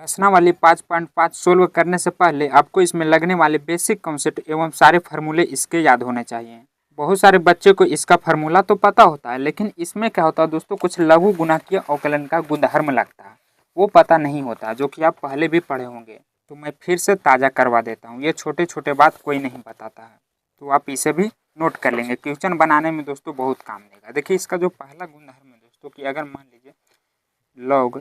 प्रश्नावली 5.5 सोल्व करने से पहले आपको इसमें लगने वाले बेसिक कॉन्सेप्ट एवं सारे फार्मूले इसके याद होने चाहिए। बहुत सारे बच्चे को इसका फार्मूला तो पता होता है, लेकिन इसमें क्या होता है दोस्तों, कुछ लघु गुणकीय अवकलन का गुणधर्म लगता है, वो पता नहीं होता, जो कि आप पहले भी पढ़े होंगे। तो मैं फिर से ताज़ा करवा देता हूँ। ये छोटे छोटे बात कोई नहीं बताता है, तो आप इसे भी नोट कर लेंगे। क्वेश्चन बनाने में दोस्तों बहुत काम देगा। देखिए इसका जो पहला गुणधर्म है दोस्तों, कि अगर मान लीजिए लॉग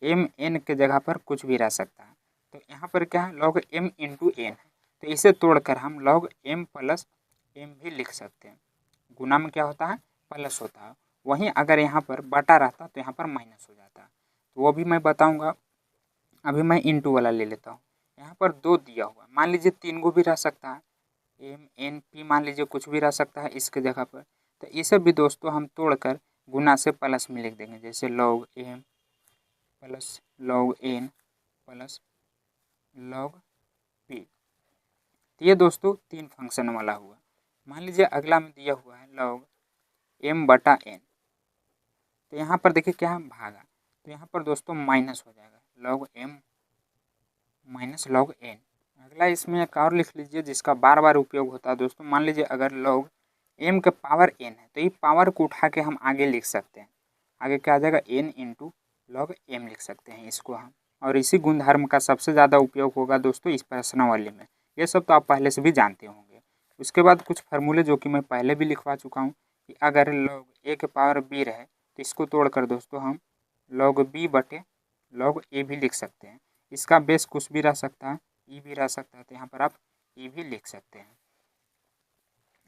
एम एन के जगह पर कुछ भी रह सकता है, तो यहाँ पर क्या है, लॉग एम इंटू एन है, तो इसे तोड़कर हम लॉग एम प्लस एम भी लिख सकते हैं। गुना में क्या होता है, प्लस होता है। वहीं अगर यहाँ पर बटा रहता तो यहाँ पर माइनस हो जाता है, तो वो भी मैं बताऊँगा। अभी मैं इंटू वाला ले लेता हूँ। यहाँ पर 2 दिया हुआ, मान लीजिए 3 गो भी रह सकता है, एम एन पी मान लीजिए कुछ भी रह सकता है इसके जगह पर, तो इसे भी दोस्तों हम तोड़कर गुना से प्लस में लिख देंगे। जैसे log M plus log N plus log P. तो ये दोस्तों 3 फंक्शन वाला हुआ। मान लीजिए अगला में दिया हुआ है लॉग एम बटा एन, तो यहाँ पर देखिए क्या है, भागा, तो यहाँ पर दोस्तों माइनस हो जाएगा, log M minus log N. अगला इसमें एक और लिख लीजिए जिसका बार बार उपयोग होता है दोस्तों। मान लीजिए अगर लॉग एम के पावर एन है, तो ये पावर को उठा के हम आगे लिख सकते हैं। आगे क्या आ जाएगा, एन इंटू लॉग एम लिख सकते हैं इसको हम। और इसी गुणधर्म का सबसे ज़्यादा उपयोग होगा दोस्तों इस प्रश्नावली में। ये सब तो आप पहले से भी जानते होंगे। उसके बाद कुछ फार्मूले जो कि मैं पहले भी लिखवा चुका हूँ, कि अगर लॉग ए के पावर बी रहे तो इसको तोड़कर दोस्तों हम लॉग बी बटे लॉग ए भी लिख सकते हैं। इसका बेस कुछ भी रह सकता है, ई भी रह सकता है, तो यहाँ पर आप ई भी लिख सकते हैं।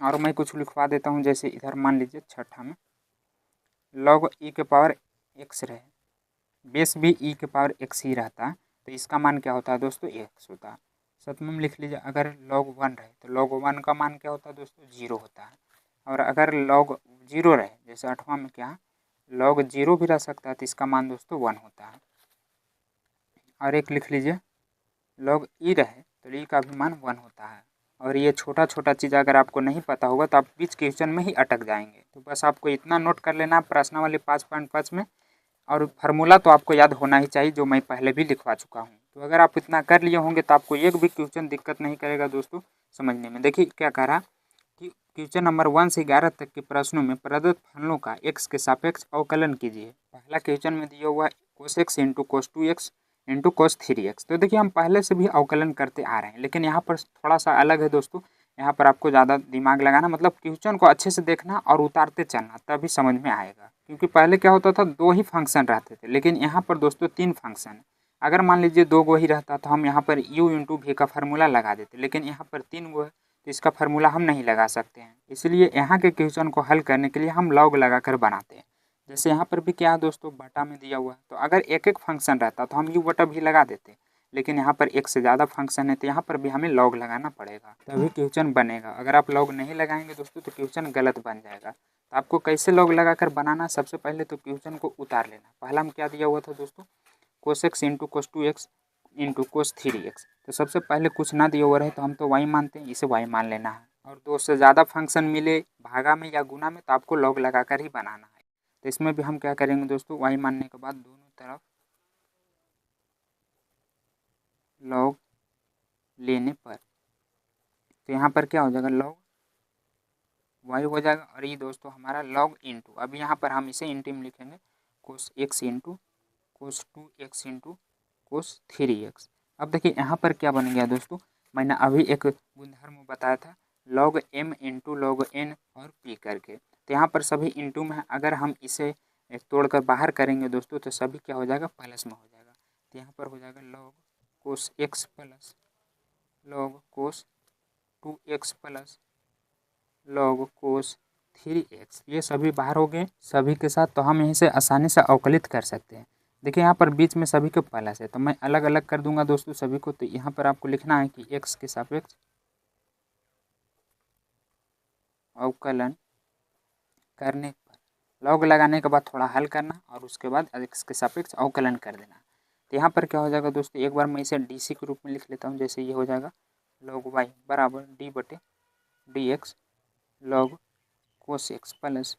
और मैं कुछ लिखवा देता हूँ, जैसे इधर मान लीजिए छठा में लॉग ई के पावर एक्स रहे, बेस भी ई के पावर एक्स ही रहता है, तो इसका मान क्या होता है दोस्तों, एक्स होता है। सतवें में लिख लीजिए अगर लॉग 1 रहे, तो लॉग 1 का मान क्या होता है दोस्तों, 0 होता है। और अगर लॉग 0 रहे, जैसे 8वां में क्या है, लॉग 0 भी रह सकता है, तो इसका मान दोस्तों 1 होता है। और एक लिख लीजिए लॉग ई रहे, तो ई का भी मान 1 होता है। और ये छोटा छोटा चीज़ अगर आपको नहीं पता होगा तो आप बीच क्वेश्चन में ही अटक जाएंगे। तो बस आपको इतना नोट कर लेना प्रश्नावली 5.5 में। और फार्मूला तो आपको याद होना ही चाहिए, जो मैं पहले भी लिखवा चुका हूँ। तो अगर आप इतना कर लिए होंगे तो आपको एक भी क्वेश्चन दिक्कत नहीं करेगा दोस्तों समझने में। देखिए क्या कह रहा कि क्वेश्चन नंबर 1 से 11 तक के प्रश्नों में प्रदत्त फलनों का एक्स के सापेक्ष अवकलन कीजिए। पहला क्वेश्चन में दिया हुआ है cos x into cos 2x into cos 3x। तो देखिए हम पहले से भी अवकलन करते आ रहे हैं, लेकिन यहाँ पर थोड़ा सा अलग है दोस्तों। यहाँ पर आपको ज़्यादा दिमाग लगाना, मतलब क्वेश्चन को अच्छे से देखना और उतारते चलना, तभी समझ में आएगा। क्योंकि पहले क्या होता था, 2 ही फंक्शन रहते थे, लेकिन यहाँ पर दोस्तों 3 फंक्शन है। अगर मान लीजिए 2 गो ही रहता तो हम यहाँ पर u इंटू वी का फार्मूला लगा देते, लेकिन यहाँ पर 3 गो है, तो इसका फार्मूला हम नहीं लगा सकते हैं। इसलिए यहाँ के क्वेश्चन को हल करने के लिए हम लॉग लगाकर बनाते हैं। जैसे यहाँ पर भी क्या है दोस्तों, बटा में दिया हुआ है, तो अगर एक एक फंक्शन रहता तो हम यू बटा भी लगा देते, लेकिन यहाँ पर एक से ज़्यादा फंक्शन है, तो यहाँ पर भी हमें लॉग लगाना पड़ेगा, तभी क्वेश्चन बनेगा। अगर आप लॉग नहीं लगाएंगे दोस्तों तो क्वेश्चन गलत बन जाएगा। तो आपको कैसे लॉग लगाकर बनाना, सबसे पहले तो क्वेश्चन को उतार लेना। पहला में क्या दिया हुआ था दोस्तों, cos x into cos 2x into cos 3x। तो सबसे पहले कुछ ना दिया हुआ रहे तो हम तो वाई मानते हैं, इसे वाई मान लेना है। और 2 से ज़्यादा फंक्शन मिले भागा में या गुना में, तो आपको लॉग लगाकर ही बनाना है। तो इसमें भी हम क्या करेंगे दोस्तों, वाई मानने के बाद दोनों तरफ लॉग लेने पर, तो यहाँ पर क्या हो जाएगा, लॉग वाई हो जाएगा। और ये दोस्तों हमारा लॉग इंटू, अब यहाँ पर हम इसे इंटू में लिखेंगे, cos x into cos 2x into cos 3x। अब देखिए यहाँ पर क्या बन गया दोस्तों, मैंने अभी एक गुणधर्म बताया था, log m into log n और p करके। तो यहाँ पर सभी इंटू में है, अगर हम इसे तोड़कर बाहर करेंगे दोस्तों तो सभी क्या हो जाएगा, प्लस में हो जाएगा। तो यहाँ पर हो जाएगा लॉग कोस x प्लस लॉग कोस 2x प्लस लॉग कोस 3x। ये सभी बाहर हो गए सभी के साथ, तो हम यहीं से आसानी से अवकलित कर सकते हैं। देखिए यहाँ पर बीच में सभी के प्लस है, तो मैं अलग अलग कर दूंगा दोस्तों सभी को। तो यहाँ पर आपको लिखना है कि x के सापेक्ष अवकलन करने पर, लॉग लगाने के बाद थोड़ा हल करना और उसके बाद x के सापेक्ष अवकलन कर देना। तो यहाँ पर क्या हो जाएगा दोस्तों, एक बार मैं इसे डी के रूप में लिख लेता हूँ। जैसे ये हो जाएगा लॉग वाई बराबर डी बटे D x log cos x plus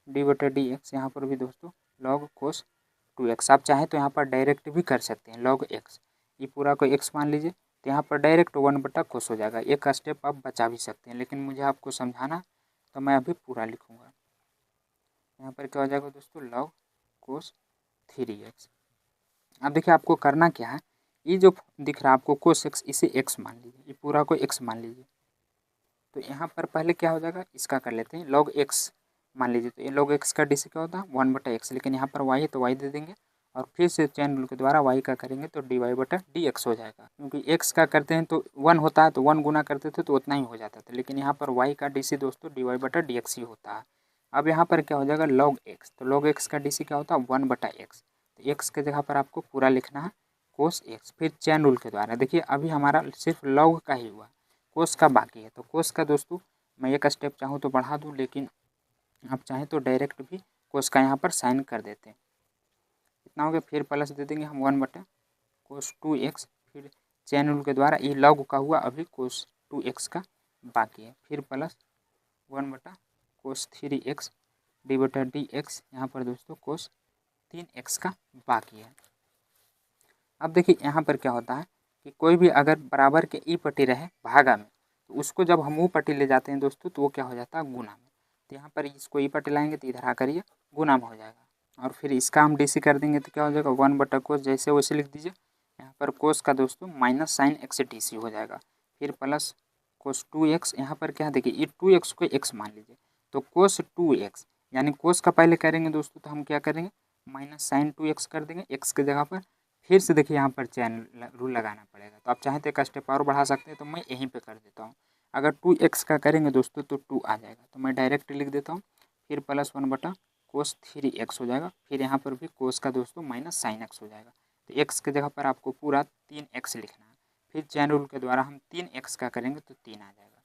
D बटे डी एक्स। यहाँ पर भी दोस्तों लॉग कोस 2x। आप चाहें तो यहाँ पर डायरेक्ट भी कर सकते हैं log x, ये पूरा को x मान लीजिए, तो यहाँ पर डायरेक्ट 1/cos हो जाएगा। एक स्टेप आप बचा भी सकते हैं, लेकिन मुझे आपको समझाना तो मैं अभी पूरा लिखूँगा। यहाँ पर क्या हो जाएगा दोस्तों, log cos 3x। अब देखिए आपको करना क्या है, ये जो दिख रहा है आपको cos x, इसे x मान लीजिए, ये पूरा को x मान लीजिए। तो यहाँ पर पहले क्या हो जाएगा, इसका कर लेते हैं log x मान लीजिए। तो ये log x का DC क्या होता है 1/x, लेकिन यहाँ पर y है तो y दे देंगे, और फिर से चैन रूल के द्वारा y का करेंगे तो dy/dx हो जाएगा। क्योंकि x का करते हैं तो 1 होता है, तो 1 गुना करते थे तो उतना ही हो जाता था, लेकिन यहाँ पर y का DC दोस्तों dy/dx ही होता है। अब यहाँ पर क्या हो जाएगा log x, तो log x का DC क्या होता है 1/x, तो x के जगह पर आपको पूरा लिखना है cos x। फिर चैन रूल के द्वारा देखिए अभी हमारा सिर्फ log का ही हुआ, कोस का बाकी है। तो कोस का दोस्तों मैं एक स्टेप चाहूँ तो बढ़ा दूँ, लेकिन आप चाहें तो डायरेक्ट भी कोस का यहाँ पर साइन कर देते हैं। इतना हो गया, फिर प्लस दे देंगे हम 1/cos 2x। फिर चैन रूल के द्वारा ये log का हुआ, अभी cos 2x का बाकी है। फिर प्लस 1/cos 3x d/dx, यहाँ पर दोस्तों cos 3x का बाकी है। अब देखिए यहाँ पर क्या होता है कि कोई भी अगर बराबर के ई पट्टी रहे भागा में, तो उसको जब हम वो पट्टी ले जाते हैं दोस्तों, तो वो क्या हो जाता है गुना में। तो यहाँ पर इसको ई पट्टी लाएंगे तो इधर आकर ये गुना में हो जाएगा, और फिर इसका हम DC कर देंगे तो क्या हो जाएगा 1/cos, जैसे वैसे लिख दीजिए। यहाँ पर कोस का दोस्तों माइनस साइन x DC हो जाएगा। फिर प्लस cos 2x, यहाँ पर क्या देखिए ये 2x को x मान लीजिए, तो cos 2x यानी कोस का पहले करेंगे दोस्तों, तो हम क्या करेंगे माइनस साइन 2x कर देंगे x के जगह पर। फिर से देखिए यहाँ पर चैन रूल लगाना पड़ेगा, तो आप चाहें तो एक स्टेप और बढ़ा सकते हैं, तो मैं यहीं पे कर देता हूँ। अगर 2x का करेंगे दोस्तों तो 2 आ जाएगा, तो मैं डायरेक्ट लिख देता हूँ। फिर प्लस 1/cos 3x हो जाएगा। फिर यहाँ पर भी कोस का दोस्तों माइनस साइन x हो जाएगा, तो x के जगह पर आपको पूरा 3x लिखना है। फिर चैन रूल के द्वारा हम 3x का करेंगे तो 3 आ जाएगा।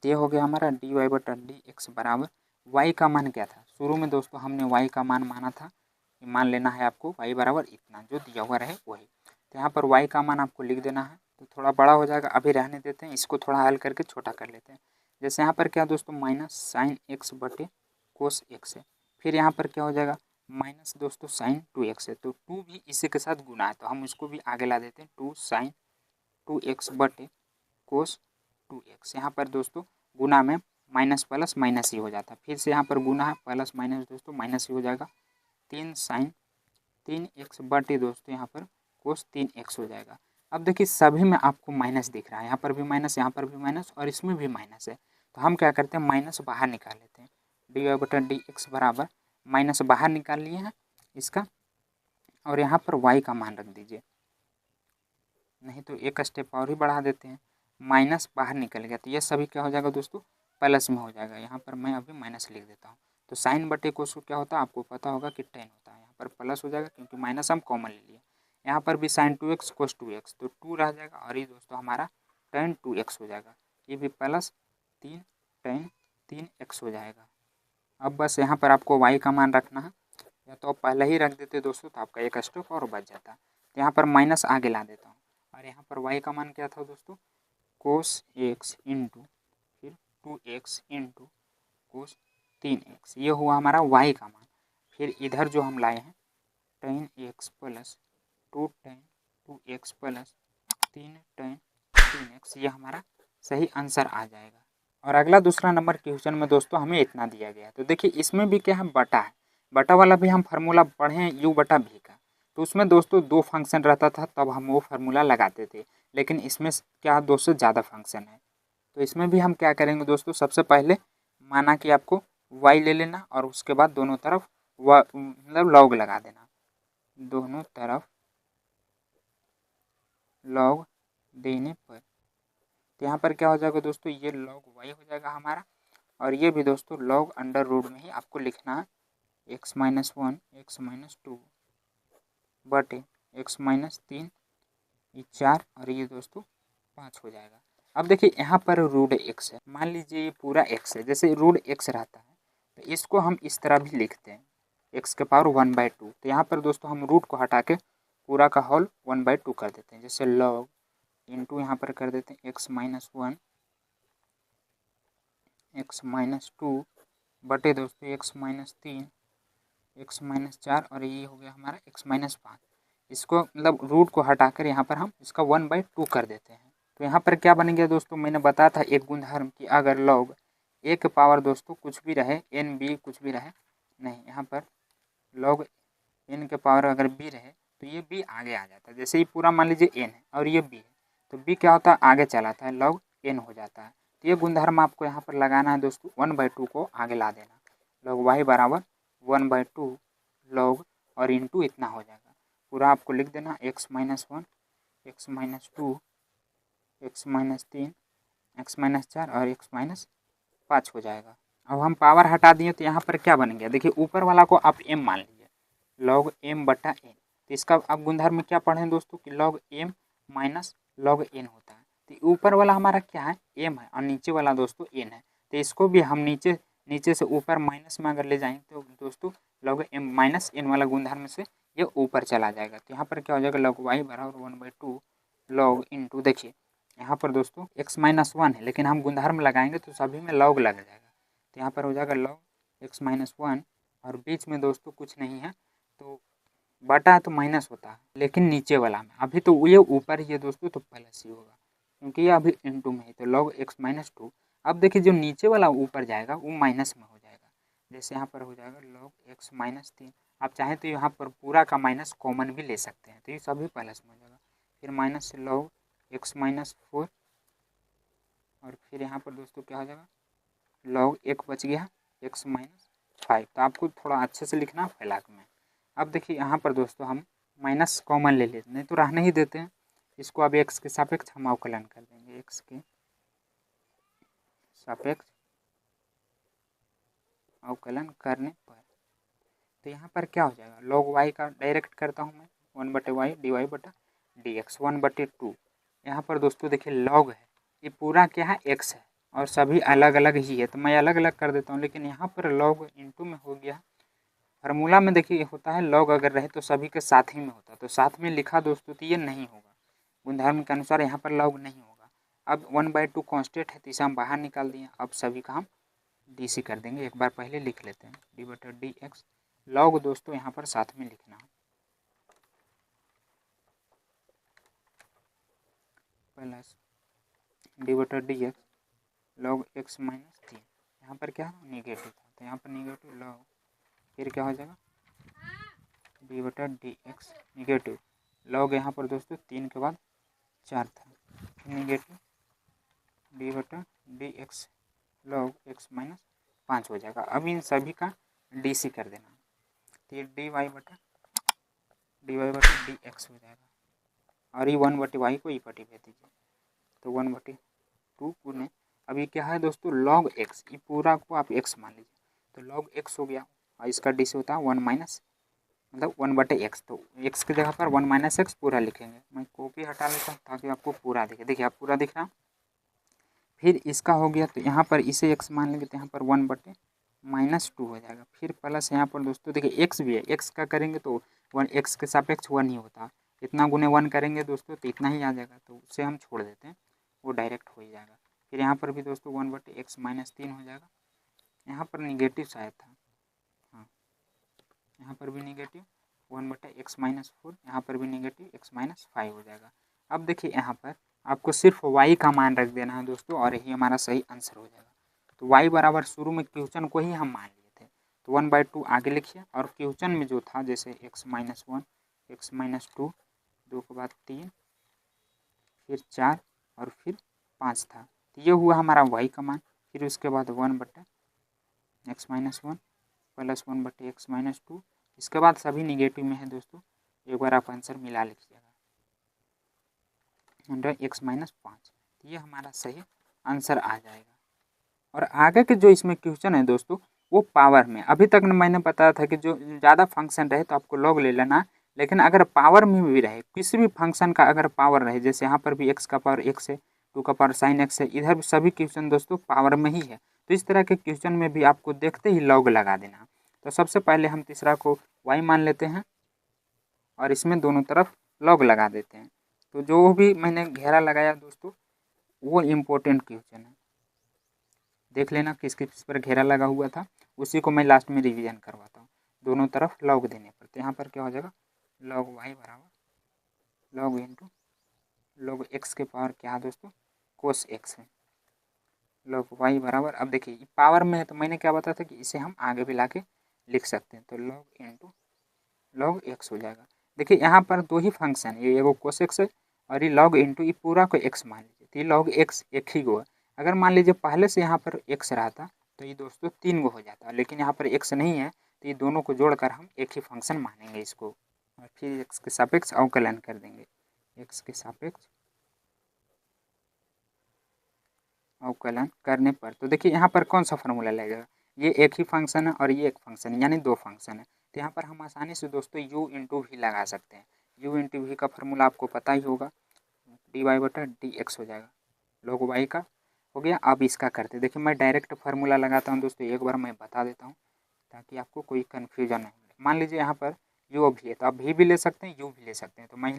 तो ये हो गया हमारा dy/dx बराबर y का मान क्या था, शुरू में दोस्तों हमने y का मान माना था, मान लेना है आपको y बराबर इतना, जो दिया हुआ रहे वही। तो यहाँ पर y का मान आपको लिख देना है, तो थोड़ा बड़ा हो जाएगा, अभी रहने देते हैं, इसको थोड़ा हल करके छोटा कर लेते हैं। जैसे यहाँ पर क्या दोस्तों माइनस साइन x/cos x है। फिर यहाँ पर क्या हो जाएगा माइनस दोस्तों साइन 2x है, तो 2 भी इसी के साथ गुना है, तो हम इसको भी आगे ला देते हैं 2 साइन 2x/cos 2x। यहाँ पर दोस्तों गुना में माइनस प्लस माइनस ही हो जाता है, फिर से यहाँ पर गुना है, प्लस माइनस दोस्तों माइनस ही हो जाएगा। 3 साइन 3x दोस्तों यहाँ पर cos 3x हो जाएगा। अब देखिए सभी में आपको माइनस दिख रहा है, यहाँ पर भी माइनस, यहाँ पर भी माइनस, और इसमें भी माइनस है। तो हम क्या करते हैं माइनस बाहर निकाल लेते हैं, dy/dx बराबर माइनस बाहर निकाल लिए हैं इसका, और यहाँ पर y का मान रख दीजिए। नहीं तो एक स्टेप और ही बढ़ा देते हैं, माइनस बाहर निकल गया, तो ये सभी क्या हो जाएगा दोस्तों प्लस में हो जाएगा। यहाँ पर मैं अभी माइनस लिख देता हूँ। तो साइन बटे कोस को क्या होता है आपको पता होगा कि टेन होता है, यहाँ पर प्लस हो जाएगा क्योंकि माइनस हम कॉमन ले लिए। यहाँ पर भी साइन 2x cos 2x, तो 2 रह जाएगा, और ये दोस्तों हमारा टेन 2x हो जाएगा। ये भी प्लस 3 टेन 3x हो जाएगा। अब बस यहाँ पर आपको y का मान रखना है, या तो आप पहले ही रख देते दोस्तों तो आपका एक स्टेप और बच जाता। तो यहाँ पर माइनस आगे ला देता हूँ, और यहाँ पर y का मान क्या था दोस्तों cos x इंटू फिर 2x इंटू cos 3x, ये हुआ हमारा y का मान। फिर इधर जो हम लाए हैं ten x plus 2 ten 2x plus 3 ten 3x, ये हमारा सही आंसर आ जाएगा। और अगला दूसरा नंबर क्वेश्चन में दोस्तों हमें इतना दिया गया है, तो देखिए इसमें भी क्या है बटा है, बटा वाला भी हम फार्मूला पढ़े हैं u/v का, तो उसमें दोस्तों 2 फंक्शन रहता था, तब हम वो फार्मूला लगाते थे। लेकिन इसमें क्या 2 से ज़्यादा फंक्शन है, तो इसमें भी हम क्या करेंगे दोस्तों, सबसे पहले माना कि आपको y ले लेना, और उसके बाद दोनों तरफ मतलब लॉग लगा देना, दोनों तरफ लॉग देने पर। तो यहाँ पर क्या हो जाएगा दोस्तों ये log y हो जाएगा हमारा, और ये भी दोस्तों log अंडर रूट में ही आपको लिखना है x-1 x-2 बटे x-3 ये 4, और ये दोस्तों 5 हो जाएगा। अब देखिए यहाँ पर रूट x है, मान लीजिए ये पूरा x है, जैसे रूट x रहता है तो इसको हम इस तरह भी लिखते हैं x के पावर 1/2। तो यहाँ पर दोस्तों हम रूट को हटा के पूरा का होल 1/2 कर देते हैं, जैसे log इंटू यहाँ पर कर देते हैं x-1 x-2 बटे दोस्तों x-3 x-4 और ये हो गया हमारा x-5। इसको मतलब रूट को हटाकर यहाँ पर हम इसका 1/2 कर देते हैं। तो यहाँ पर क्या बन गया दोस्तों, मैंने बताया था एक गुणधर्म कि अगर log a के पावर दोस्तों कुछ भी रहे, n b कुछ भी रहे, नहीं यहाँ पर log n के पावर अगर b रहे तो ये b आगे आ जाता है। जैसे ये पूरा मान लीजिए n है और ये b है, तो b क्या होता है, आगे चलाता है, log n हो जाता है। तो ये गुणधर्म आपको यहाँ पर लगाना है दोस्तों, 1/2 को आगे ला देना, log y बराबर 1/2 log और इंटू इतना हो जाएगा। पूरा आपको लिख देना x-1, x-2, x-3, x-4 और x-5 हो जाएगा। अब हम पावर हटा दिए तो यहाँ पर क्या बन गया, देखिए ऊपर वाला को आप m मान लीजिए, log m/n। तो इसका अब गुणधर्म में क्या पढ़ें दोस्तों कि log m minus log n होता है। तो ऊपर वाला हमारा क्या है, m है, और नीचे वाला दोस्तों n है। तो इसको भी हम नीचे से ऊपर माइनस में अगर ले जाएंगे तो दोस्तों log m माइनस n वाला गुणधर्म से ये ऊपर चला जाएगा। तो यहाँ पर क्या हो जाएगा, log y बराबर 1/2 log इंटू, देखिए यहाँ पर दोस्तों x-1 है, लेकिन हम गुणधर्म लगाएंगे तो सभी में log लग जाएगा। तो यहाँ पर हो जाएगा log x-1 और बीच में दोस्तों कुछ नहीं है, तो बटा तो माइनस होता है, लेकिन नीचे वाला में अभी तो ये ऊपर ही है दोस्तों, तो प्लस ही होगा क्योंकि ये अभी इंटू में है। तो log x-2, अब देखिए जो नीचे वाला ऊपर जाएगा वो माइनस में हो जाएगा। जैसे यहाँ पर हो जाएगा log x-3। आप चाहें तो यहाँ पर पूरा का माइनस कॉमन भी ले सकते हैं, तो ये सभी प्लस में हो जाएगा। फिर माइनस से log x-4 और फिर यहाँ पर दोस्तों क्या हो जाएगा, log एक बच गया x-5। तो आपको थोड़ा अच्छे से लिखना फैलाक में। अब देखिए यहाँ पर दोस्तों हम माइनस कॉमन ले लेते, नहीं तो रहने ही देते हैं इसको। अब x के सापेक्ष हम अवकलन कर देंगे, x के सापेक्ष अवकलन करने पर तो यहाँ पर क्या हो जाएगा, log y का डायरेक्ट करता हूँ मैं, 1/y dy/dx 1/2। यहाँ पर दोस्तों देखिए log है, ये पूरा क्या है, x है और सभी अलग अलग ही है, तो मैं अलग अलग कर देता हूँ। लेकिन यहाँ पर log इंटू में हो गया। फार्मूला में देखिए होता है log अगर रहे तो सभी के साथ ही में होता है, तो साथ में लिखा दोस्तों तो ये नहीं होगा, गुणधर्म के अनुसार यहाँ पर log नहीं होगा। अब 1/2 कांस्टेंट है तो इसे हम बाहर निकाल दिए। अब सभी का हम डी कर देंगे, एक बार पहले लिख लेते हैं d/dx। log दोस्तों यहाँ पर साथ में लिखना है, प्लस d/dx log x-3। यहाँ पर क्या निगेटिव था, तो यहाँ पर निगेटिव log, फिर क्या हो जाएगा d/dx निगेटिव log, यहाँ पर दोस्तों 3 के बाद 4 था, निगेटिव d/dx log x-5 हो जाएगा। अब इन सभी का डी कर देना, तो ये dy/dx हो जाएगा और ये 1/y को ई/v दीजिए, तो 1/2 गुने, अभी क्या है दोस्तों log x, ये पूरा को आप x मान लीजिए, तो log x हो गया और इसका डी से होता है 1 माइनस मतलब 1/x। तो x की जगह पर 1 - x पूरा लिखेंगे। मैं कॉपी हटा लेता हूँ ताकि आपको पूरा दिखे, देखिए आप पूरा दिख रहा। फिर इसका हो गया तो यहाँ पर इसे x मान लेंगे, तो यहाँ पर 1/-2 हो जाएगा। फिर प्लस यहाँ पर दोस्तों देखिए x भी है, x का करेंगे तो 1x के सापेक्ष 1 ही होता है, इतना गुने 1 करेंगे दोस्तों तो इतना ही आ जाएगा, तो उससे हम छोड़ देते हैं, वो डायरेक्ट हो ही जाएगा। फिर यहाँ पर भी दोस्तों 1/x-3 हो जाएगा। यहाँ पर निगेटिव शायद था, हाँ यहाँ पर भी निगेटिव 1/x-4, यहाँ पर भी निगेटिव x-5 हो जाएगा। अब देखिए यहाँ पर आपको सिर्फ y का मान रख देना है दोस्तों और यही हमारा सही आंसर हो जाएगा। तो y बराबर शुरू में क्वेश्चन को ही हम मान लिए थे, तो 1/2 आगे लिखिए और क्वेश्चन में जो था जैसे x-1, x-2, 2 के बाद 3, फिर 4 और फिर 5 था, तो ये हुआ हमारा y का मान। फिर उसके बाद 1/x-1 प्लस 1/x-2, इसके बाद सभी निगेटिव में है दोस्तों, एक बार आप आंसर मिला लीजिएगा x-5, तो ये हमारा सही आंसर आ जाएगा। और आगे के जो इसमें क्वेश्चन है दोस्तों वो पावर में, अभी तक मैंने बताया था कि जो ज़्यादा फंक्शन रहे तो आपको log ले लेना, लेकिन अगर पावर में भी रहे, किसी भी फंक्शन का अगर पावर रहे, जैसे यहाँ पर भी x का पावर x है, 2 का पावर sin x है, इधर भी सभी क्वेश्चन दोस्तों पावर में ही है, तो इस तरह के क्वेश्चन में भी आपको देखते ही log लगा देना। तो सबसे पहले हम तीसरा को y मान लेते हैं और इसमें दोनों तरफ log लगा देते हैं। तो जो भी मैंने घेरा लगाया दोस्तों वो इम्पोर्टेंट क्वेश्चन है, देख लेना किस किस पर घेरा लगा हुआ था, उसी को मैं लास्ट में रिवीजन करवाता हूँ। दोनों तरफ लॉग देने पर। तो यहाँ पर क्या हो जाएगा, लॉग वाई बराबर लॉग इंटू लॉग एक्स के पावर क्या है दोस्तों, कोस एक्स है। लॉग वाई बराबर, अब देखिए पावर में है तो मैंने क्या बताया था कि इसे हम आगे भी ला के लिख सकते हैं। तो लॉग इंटू लॉग एक्स हो जाएगा। देखिए यहाँ पर दो ही फंक्शन है, ये एगो कोस एक्स है और ये लॉग इंटू ये पूरा को एक्स मान लीजिए। तो ये लॉग एक्स एक ही गो है। अगर मान लीजिए पहले से यहाँ पर एक्स रहता तो ये दोस्तों 3 गो हो जाता, लेकिन यहाँ पर एक्स नहीं है तो ये दोनों को जोड़कर हम एक ही फंक्शन मानेंगे इसको, और फिर एक्स के सापेक्ष अवकलन कर देंगे। एक्स के सापेक्ष अवकलन करने पर तो देखिए यहाँ पर कौन सा फार्मूला लगेगा, ये एक ही फंक्शन है और ये एक फंक्शन है, यानी दो फंक्शन है। तो यहाँ पर हम आसानी से दोस्तों u इंटू भी लगा सकते हैं। u इंटू भी का फार्मूला आपको पता ही होगा, डी वाई बटा डी एक्स हो जाएगा, log y का हो गया। अब इसका करते देखिए, मैं डायरेक्ट फार्मूला लगाता हूँ दोस्तों, एक बार मैं बता देता हूँ ताकि आपको कोई कन्फ्यूजन नहीं हो। मान लीजिए यहाँ पर u भी है तो आप भी ले सकते हैं, u भी ले सकते हैं। तो मैं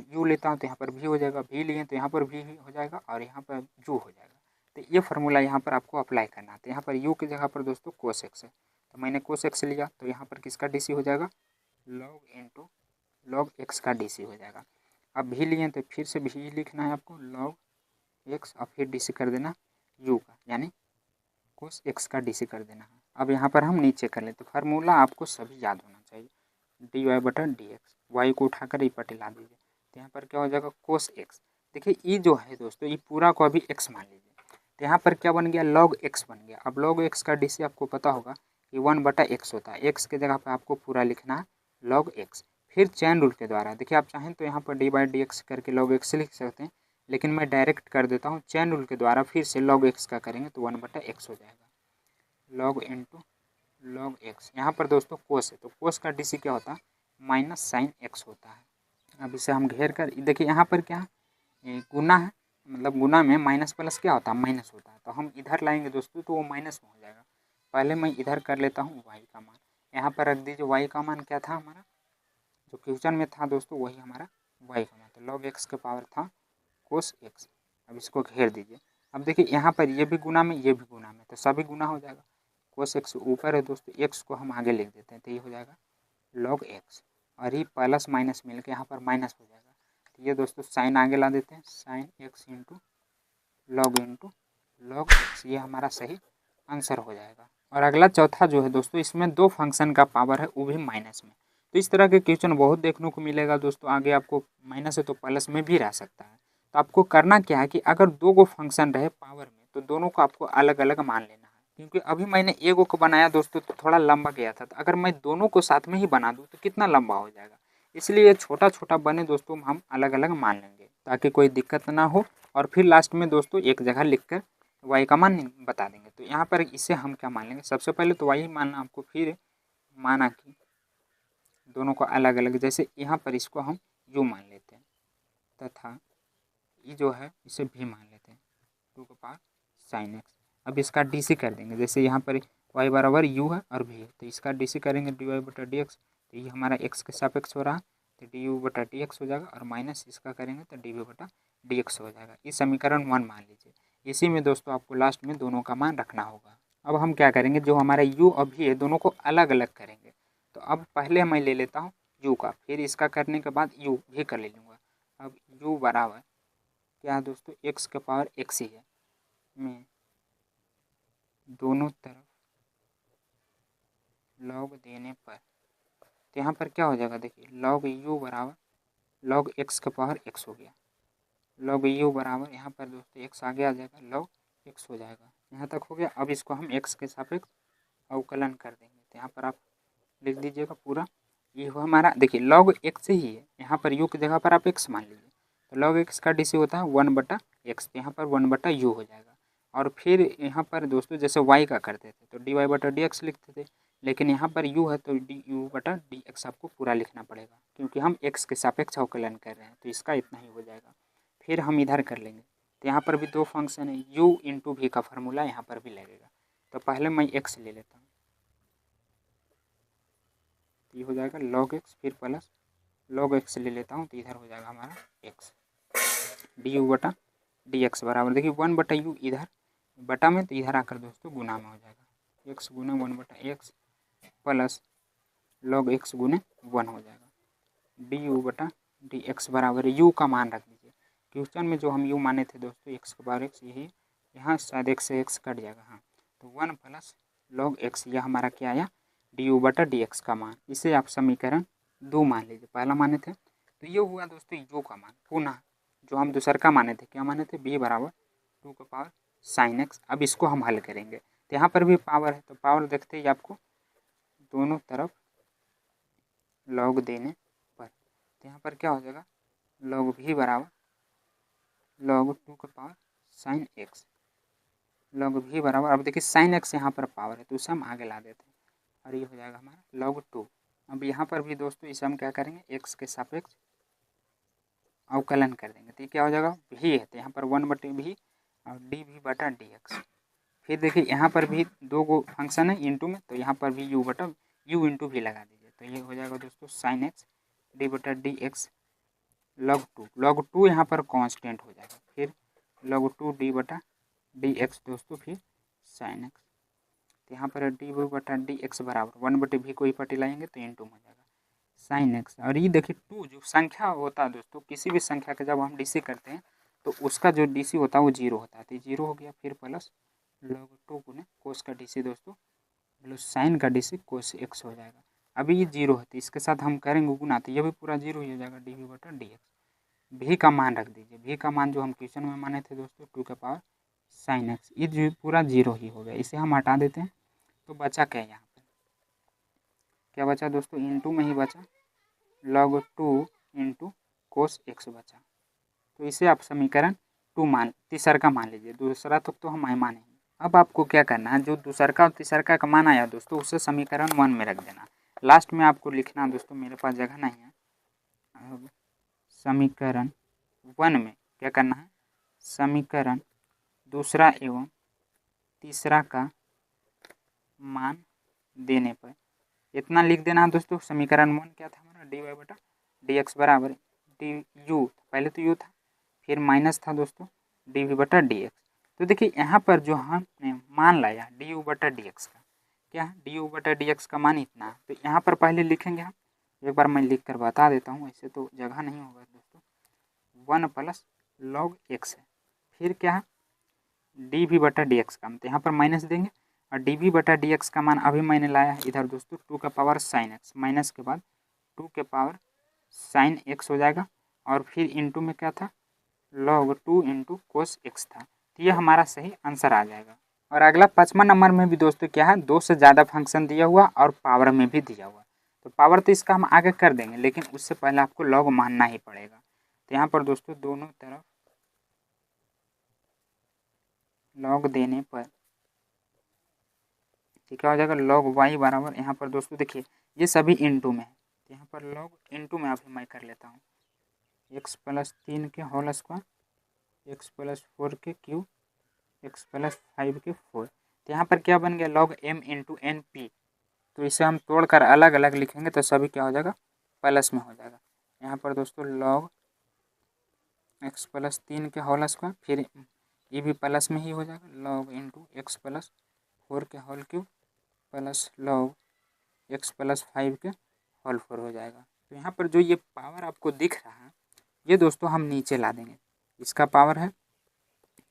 यू लेता हूँ तो यहाँ पर भी हो जाएगा, भी लिए तो यहाँ पर भी हो जाएगा और यहाँ पर यू हो जाएगा। तो ये फार्मूला यहाँ पर आपको अप्लाई करना है। तो यहाँ पर यू की जगह पर दोस्तों कोस एक्स है, तो मैंने कोस एक्स लिया तो यहाँ पर किसका डीसी हो जाएगा, लॉग इंटू लॉग एक्स का डीसी हो जाएगा। अब भी लिए तो फिर से भी लिखना है आपको, लॉग एक्स और फिर डीसी कर देना यू का, यानी कोस एक्स का डीसी कर देना है। अब यहाँ पर हम नीचे कर लेते, तो फार्मूला आपको सभी याद होना चाहिए, डी वाई बटा डी एक्स, वाई को उठाकर ई पर ला दीजिए। तो यहाँ पर क्या हो जाएगा, कोस एक्स। देखिए ये जो है दोस्तों ये पूरा को अभी एक्स मान लीजिए, तो यहाँ पर क्या बन गया, लॉग एक्स बन गया। अब लॉग एक्स का डीसी आपको पता होगा कि 1 बटा एक्स होता है, एक्स के जगह पर आपको पूरा लिखना है लॉग एक्स। फिर चैन रूल के द्वारा देखिए, आप चाहें तो यहाँ पर डी बाई डी एक्स करके लॉग एक्स लिख सकते हैं, लेकिन मैं डायरेक्ट कर देता हूँ चैन रूल के द्वारा। फिर से लॉग एक्स का करेंगे तो 1 बटा एक्स हो जाएगा, लॉग इंटू लॉग एक्स। यहाँ पर दोस्तों कोस है तो कोस का डीसी क्या होता है, माइनस साइन एक्स होता है। अब इसे हम घेर कर देखिए, यहाँ पर क्या है, गुना है, मतलब गुना में माइनस प्लस क्या होता है, माइनस होता है। तो हम इधर लाएंगे दोस्तों तो वो माइनस में हो जाएगा। पहले मैं इधर कर लेता हूँ वाई का मान, यहाँ पर रख दीजिए वाई का मान क्या था हमारा, जो क्वेश्चन में था दोस्तों वही हमारा वाई का मान। तो लॉग एक्स के पावर था कोस एक्स। अब इसको घेर दीजिए। अब देखिए यहाँ पर ये भी गुना में ये भी गुना में, तो सभी गुना हो जाएगा। कोस एक्स ऊपर है दोस्तों, एक्स को हम आगे लिख देते हैं तो ये हो जाएगा लॉग एक्स, और ये प्लस माइनस मिल के यहाँ पर माइनस हो जाएगा। तो ये दोस्तों साइन आगे ला देते हैं, sine x into log x, ये हमारा सही आंसर हो जाएगा। और अगला चौथा जो है दोस्तों, इसमें दो फंक्शन का पावर है वो भी माइनस में। तो इस तरह के क्वेश्चन बहुत देखने को मिलेगा दोस्तों, आगे आपको माइनस है तो प्लस में भी रह सकता है। तो आपको करना क्या है कि अगर दो गो फंक्शन रहे पावर में तो दोनों को आपको अलग अलग मान लेना है, क्योंकि अभी मैंने एगो को बनाया दोस्तों तो थोड़ा लंबा गया था। तो अगर मैं दोनों को साथ में ही बना दूँ तो कितना लंबा हो जाएगा, इसलिए छोटा छोटा बने दोस्तों हम अलग अलग मान लेंगे ताकि कोई दिक्कत ना हो। और फिर लास्ट में दोस्तों एक जगह लिख कर वाई का मान बता देंगे। तो यहाँ पर इसे हम क्या मान लेंगे, सबसे पहले तो वाई मानना आपको, फिर माना कि दोनों को अलग अलग, जैसे यहाँ पर इसको हम यू मान लेते हैं तथा ये जो है इसे भी मान लेते हैं 2 के पावर साइन एक्स। अब इसका डीसी कर देंगे, जैसे यहाँ पर वाई बराबर यू है और भी है तो इसका डीसी करेंगे डी वाई बटा डी एक्स। तो ये हमारा एक्स के सापेक्ष हो रहा है तो डी यू बटा डी एक्स हो जाएगा, और माइनस इसका करेंगे तो डी वी बटा डी एक्स हो जाएगा। ये समीकरण 1 मान लीजिए। इसी में दोस्तों आपको लास्ट में दोनों का मान रखना होगा। अब हम क्या करेंगे, जो हमारा यू और भी है दोनों को अलग अलग करेंगे। तो अब पहले मैं ले लेता हूँ यू का, फिर इसका करने के बाद यू भी कर ले लूँगा। अब यू बराबर क्या है दोस्तों, एक्स के पावर एक्स ही है, में दोनों तरफ लॉग देने पर तो यहाँ पर क्या हो जाएगा, देखिए लॉग यू बराबर लॉग एक्स का पावर एक्स हो गया, लॉग यू बराबर यहाँ पर दोस्तों एक्स आगे आ जाएगा, लॉग एक्स हो जाएगा। यहाँ तक हो गया। अब इसको हम एक्स के सापेक्ष अवकलन कर देंगे। तो यहाँ पर आप लिख दीजिएगा पूरा, ये हुआ हमारा, देखिए लॉग एक्स ही है, यहाँ पर यू की जगह पर आप एक्स मान लीजिए। तो लॉग एक्स का डीसी होता है 1 बटा एक्स, यहाँ पर 1 बटा यू हो जाएगा। और फिर यहाँ पर दोस्तों जैसे वाई का करते थे तो डी वाई बटा डी एक्स लिखते थे, लेकिन यहाँ पर यू है तो डी यू बटा डी एक्स आपको पूरा लिखना पड़ेगा, क्योंकि हम एक्स के सापेक्ष अवकलन कर रहे हैं। तो इसका इतना ही हो जाएगा। फिर हम इधर कर लेंगे, तो यहाँ पर भी दो फंक्शन है, यू इंटू भी का फार्मूला यहाँ पर भी लगेगा। तो पहले मैं एक्स ले लेता हूँ, तो ये हो जाएगा लॉग एक्स, फिर प्लस लॉग एक्स ले लेता हूँ तो इधर हो जाएगा हमारा एक्स, डी यू बटा डी एक्स बराबर, देखिए 1 बटा यू इधर बटा में, तो इधर आकर दोस्तों गुना में हो जाएगा, एक्स गुना 1 बटा एक्स प्लस log x गुने 1 हो जाएगा। डी यू बटा डी एक्स बराबर यू का मान रख दीजिए। क्वेश्चन में जो हम यू माने थे दोस्तों एक्स के पावर एक्स, यही यहाँ शायद एक्स से एक्स कट जाएगा। हाँ, तो 1 प्लस log x यह हमारा क्या आया डी यू बटा डी एक्स का मान। इसे आप समीकरण 2 मान लीजिए, पहला माने थे। तो ये हुआ दोस्तों यू का मान। पुनः जो हम दूसर का माने थे, क्या माने थे, b बराबर 2 का पावर साइन एक्स। अब इसको हम हल करेंगे तो यहाँ पर भी पावर है, तो पावर देखते ही आपको दोनों तरफ लॉग देने पर, तो यहाँ पर क्या हो जाएगा log v बराबर log 2 का power sine x. log v बराबर, अब देखिए साइन एक्स यहाँ पर पावर है तो उसे हम आगे ला देते हैं और ये हो जाएगा हमारा log 2। अब यहाँ पर भी दोस्तों इसे हम क्या करेंगे, एक्स के सापेक्ष अवकलन कर देंगे। तो ये क्या हो जाएगा, भी है तो यहाँ पर 1/v और डी भी बटा डी एक्स। फिर देखिए यहाँ पर भी दो गो फंक्शन है इंटू में, तो यहाँ पर भी यू बटा यू इंटू भी लगा दीजिए। तो ये हो जाएगा दोस्तों साइन एक्स डी बटा डी एक्स log 2 यहाँ पर कांस्टेंट हो जाएगा। फिर log 2 डी बटा डी एक्स दोस्तों, फिर साइन एक्स। तो यहाँ पर डी बटा डी एक्स बराबर 1/v को ही पटी लाएंगे तो इंटू हो जाएगा साइन एक्स। और ये देखिए 2 जो संख्या होता है दोस्तों, किसी भी संख्या का जब हम डीसी करते हैं तो उसका जो डीसी होता है वो 0 होता है, तो 0 हो गया। फिर प्लस log 2 गुने कोस का डीसी दोस्तों प्लस साइन का डीसी कोस एक्स हो जाएगा। अभी ये 0 है तो इसके साथ हम करेंगे गुना, तो ये भी पूरा 0 ही हो जाएगा डी बटा डी एक्स। भी का मान रख दीजिए, भी का मान जो हम क्वेश्चन में माने थे दोस्तों 2 का पावर साइन एक्स, ये जो पूरा 0 ही हो गया। इसे हम हटा देते हैं तो बचा क्या, यहाँ पर क्या बचा दोस्तों, इंटू में ही बचा log 2 इंटू कोस एक्स बचा। तो इसे आप समीकरण 2 मान तीसरा का मान लीजिए, दूसरा तक तो हम माने। अब आपको क्या करना है, जो दूसरा का और तीसरा का मान आया दोस्तों उसे समीकरण 1 में रख देना। लास्ट में आपको लिखना दोस्तों, मेरे पास जगह नहीं है। अब समीकरण 1 में क्या करना है, समीकरण दूसरा एवं तीसरा का मान देने पर इतना लिख देना है दोस्तों। समीकरण 1 क्या था हमारा, डी वाई बटा डी एक्स बराबर डी यू, पहले तो यू था फिर माइनस था दोस्तों डी वी बटा डी एक्स। तो देखिए यहाँ पर जो हमने मान लाया डी यू बटा डी एक्स का, क्या है डी यू बटा डी एक्स का मान इतना है। तो यहाँ पर पहले लिखेंगे हम, एक बार मैं लिख कर बता देता हूँ, ऐसे तो जगह नहीं होगा दोस्तों। 1 प्लस log एक्स है, फिर क्या है डी वी बटा डी एक्स का, तो यहाँ पर माइनस देंगे और डी वी बटा डी एक्स का मान अभी मैंने लाया है इधर दोस्तों 2 का पावर साइन एक्स, माइनस के बाद 2 के पावर साइन एक्स हो जाएगा। और फिर इंटू में क्या था log 2 इंटू कोस एक्स था। तो ये हमारा सही आंसर आ जाएगा। और अगला 5वां नंबर में भी दोस्तों क्या है, 2 से ज़्यादा फंक्शन दिया हुआ और पावर में भी दिया हुआ। तो पावर तो इसका हम आगे कर देंगे, लेकिन उससे पहले आपको log मानना ही पड़ेगा। तो यहाँ पर दोस्तों दोनों तरफ log देने पर क्या हो जाएगा, log y बराबर, यहाँ पर दोस्तों देखिए ये सभी इंटू में है, तो यहाँ पर log इंटू में अभी मैं कर लेता हूँ x प्लस 3 के होल स्क्वायर x प्लस 4 के क्यूब x प्लस 5 के 4। तो यहाँ पर क्या बन गया log m into N P. तो इसे हम तोड़कर अलग अलग लिखेंगे तो सभी क्या हो जाएगा प्लस में हो जाएगा। यहाँ पर दोस्तों log x प्लस 3 के होल स्क्वायर, फिर ये भी प्लस में ही हो जाएगा log इंटू x प्लस 4 के whole cube plus log x plus 5 के होल 4 हो जाएगा। तो यहाँ पर जो ये पावर आपको दिख रहा है ये दोस्तों हम नीचे ला देंगे, इसका पावर है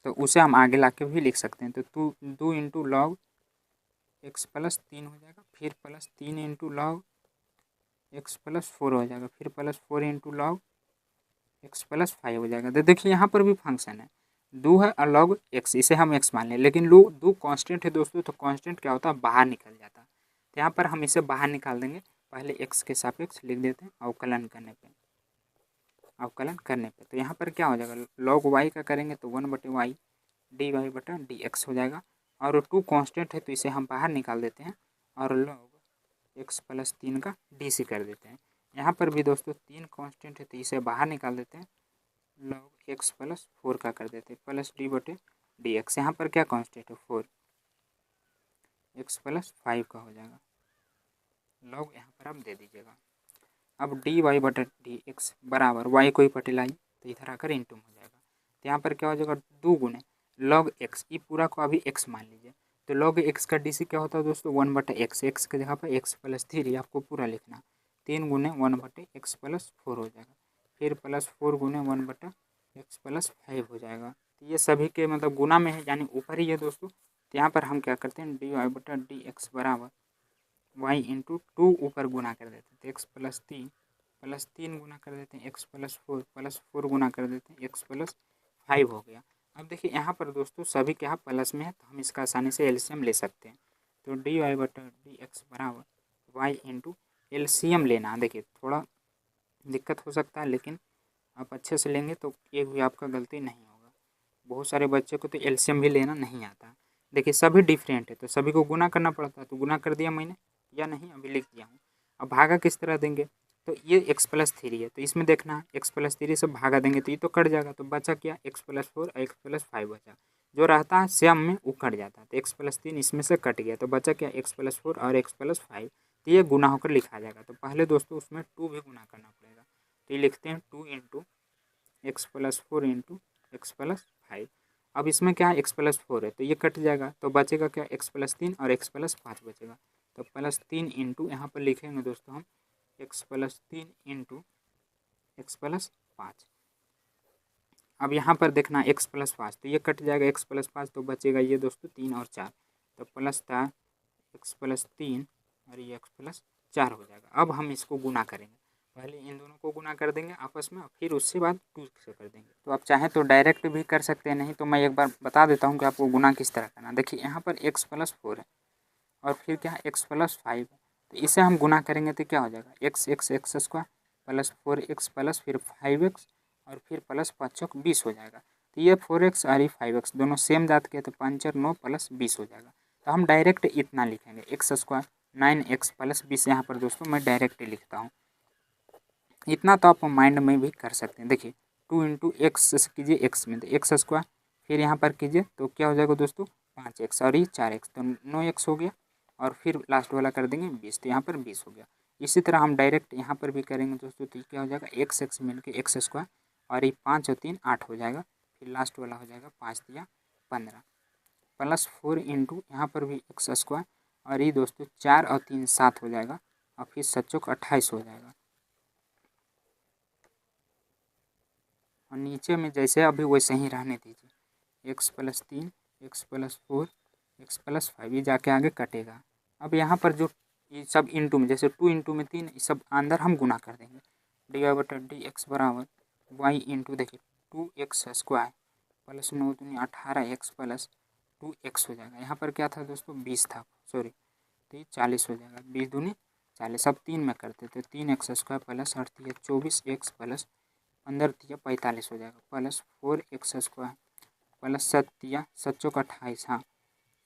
तो उसे हम आगे ला के भी लिख सकते हैं। तो 2 इंटू log x प्लस 3 हो जाएगा, फिर plus 3 into log x plus 4 हो जाएगा, फिर plus 4 into log x plus 5 हो जाएगा। तो देखिए यहाँ पर भी फंक्शन है 2 है और log x, इसे हम x मान लें, लेकिन लो 2 कांस्टेंट है दोस्तों, तो कांस्टेंट क्या होता है बाहर निकल जाता है। तो यहाँ पर हम इसे बाहर निकाल देंगे, पहले x के सापेक्ष लिख देते हैं अवकलन करने पे। तो यहाँ पर क्या हो जाएगा log y का करेंगे तो 1/y डी वाई बटा डी एक्स हो जाएगा। और 2 कांस्टेंट है तो इसे हम बाहर निकाल देते हैं और log x प्लस 3 का डी सी कर देते हैं। यहाँ पर भी दोस्तों 3 कांस्टेंट है तो इसे बाहर निकाल देते हैं, log x प्लस 4 का कर देते हैं प्लस डी बटे डी एक्स। यहाँ पर क्या कांस्टेंट है 4, x प्लस 5 का हो जाएगा, log यहाँ पर आप दे दीजिएगा। अब डी वाई बटा डी एक्स बराबर y को ही पटिलाई तो इधर आकर इंटू हो जाएगा। तो यहाँ पर क्या हो जाएगा 2 गुने log x, ये पूरा को अभी x मान लीजिए, तो log x का DC क्या होता है दोस्तों 1/x, x की जगह पर x प्लस 3 आपको पूरा लिखना, 3 गुने 1/x प्लस 4 हो जाएगा, फिर प्लस 4 गुने 1/x प्लस 5 हो जाएगा। तो ये सभी के मतलब गुना में है यानी ऊपर ही है दोस्तों। तो यहाँ पर हम क्या करते हैं dy/dx बराबर y इंटू 2 ऊपर गुना कर देते हैं तो x प्लस 3 गुना कर देते हैं x प्लस 4 गुना कर देते हैं x प्लस 5 हो गया। अब देखिए यहाँ पर दोस्तों सभी के यहाँ प्लस में है तो हम इसका आसानी से एलसीएम ले सकते हैं। तो dy/dx बराबर y इंटू एलसीएम लेना। देखिए थोड़ा दिक्कत हो सकता है लेकिन आप अच्छे से लेंगे तो एक भी आपका गलती नहीं होगा। बहुत सारे बच्चे को तो एलसीएम भी लेना नहीं आता। देखिए सभी डिफरेंट है तो सभी को गुना करना पड़ता है, तो गुना कर दिया मैंने या नहीं अभी लिख दिया हूँ। अब भागा किस तरह देंगे, तो ये x प्लस 3 है तो इसमें देखना है x प्लस 3 से भागा देंगे तो ये तो कट जाएगा, तो बचा क्या x प्लस 4 और x प्लस 5 बचा। जो रहता है सेम में वो कट जाता है, तो x प्लस 3 इसमें से कट गया तो बचा क्या x प्लस 4 और x प्लस 5। तो ये गुना होकर लिखा जाएगा। तो पहले दोस्तों उसमें 2 भी गुना करना पड़ेगा, तो ये लिखते हैं 2 into x plus 4 into x plus 5। अब इसमें क्या है x प्लस 4 है तो ये कट जाएगा, तो बचेगा क्या x प्लस 3 और x प्लस 5 बचेगा। तो प्लस 3 इंटू यहाँ पर लिखेंगे दोस्तों हम x plus 3 into x plus 5। अब यहाँ पर देखना x प्लस 5 तो ये कट जाएगा x प्लस 5, तो बचेगा ये दोस्तों 3 और 4, तो प्लस था x प्लस 3 और ये x प्लस 4 हो जाएगा। अब हम इसको गुना करेंगे, पहले इन दोनों को गुना कर देंगे आपस में, फिर उसके बाद 2 से कर देंगे। तो आप चाहें तो डायरेक्ट भी कर सकते हैं, नहीं तो मैं एक बार बता देता हूँ कि आपको गुना किस तरह करना। देखिए यहाँ पर x प्लस 4 है और फिर क्या है x प्लस 5 है, तो इसे हम गुना करेंगे तो क्या हो जाएगा x square plus 4x plus फिर 5x और फिर प्लस 5 चौक 20 हो जाएगा। तो ये 4x और ये 5x दोनों सेम जात के, तो 5 और 9 प्लस 20 हो जाएगा। तो हम डायरेक्ट इतना लिखेंगे x स्क्वायर 9x प्लस 20। यहाँ पर दोस्तों मैं डायरेक्ट लिखता हूँ, इतना तो आप माइंड में भी कर सकते हैं। देखिए 2 इंटू एक्स कीजिए x में, तो एक्स स्क्वायर फिर यहाँ पर कीजिए तो क्या हो जाएगा दोस्तों 5x और ये 4x, तो 9x हो गया और फिर लास्ट वाला कर देंगे 20, तो यहाँ पर 20 हो गया। इसी तरह हम डायरेक्ट यहाँ पर भी करेंगे दोस्तों, तो क्या हो जाएगा x मिल के एक्स स्क्वायर और ये 5 और 3 8 हो जाएगा, फिर लास्ट वाला हो जाएगा 5 या 15 प्लस 4 इंटू यहाँ पर भी एक्स स्क्वायर और ये दोस्तों 4 और 3 7 हो जाएगा और फिर 7 चौक 28 हो जाएगा। और नीचे में जैसे अभी वैसे ही रहने दीजिए, x plus 3 x plus 4 x plus 5 ये जाके आगे कटेगा। अब यहाँ पर जो ये सब इंटू में जैसे 2 इंटू में 3 ये सब अंदर हम गुना कर देंगे, dy/dx बराबर y इंटू देखिए 2x स्क्वायर प्लस 9 दूनी 18x प्लस 2x हो जाएगा। यहाँ पर क्या था दोस्तों 20 था, सॉरी तो ये 40 हो जाएगा, 20 दूनी 40। अब 3 में करते तो 3x square plus 8 24x plus 15 45 हो जाएगा, प्लस 4x स्क्वायर प्लस 7 7 चौक 28, हाँ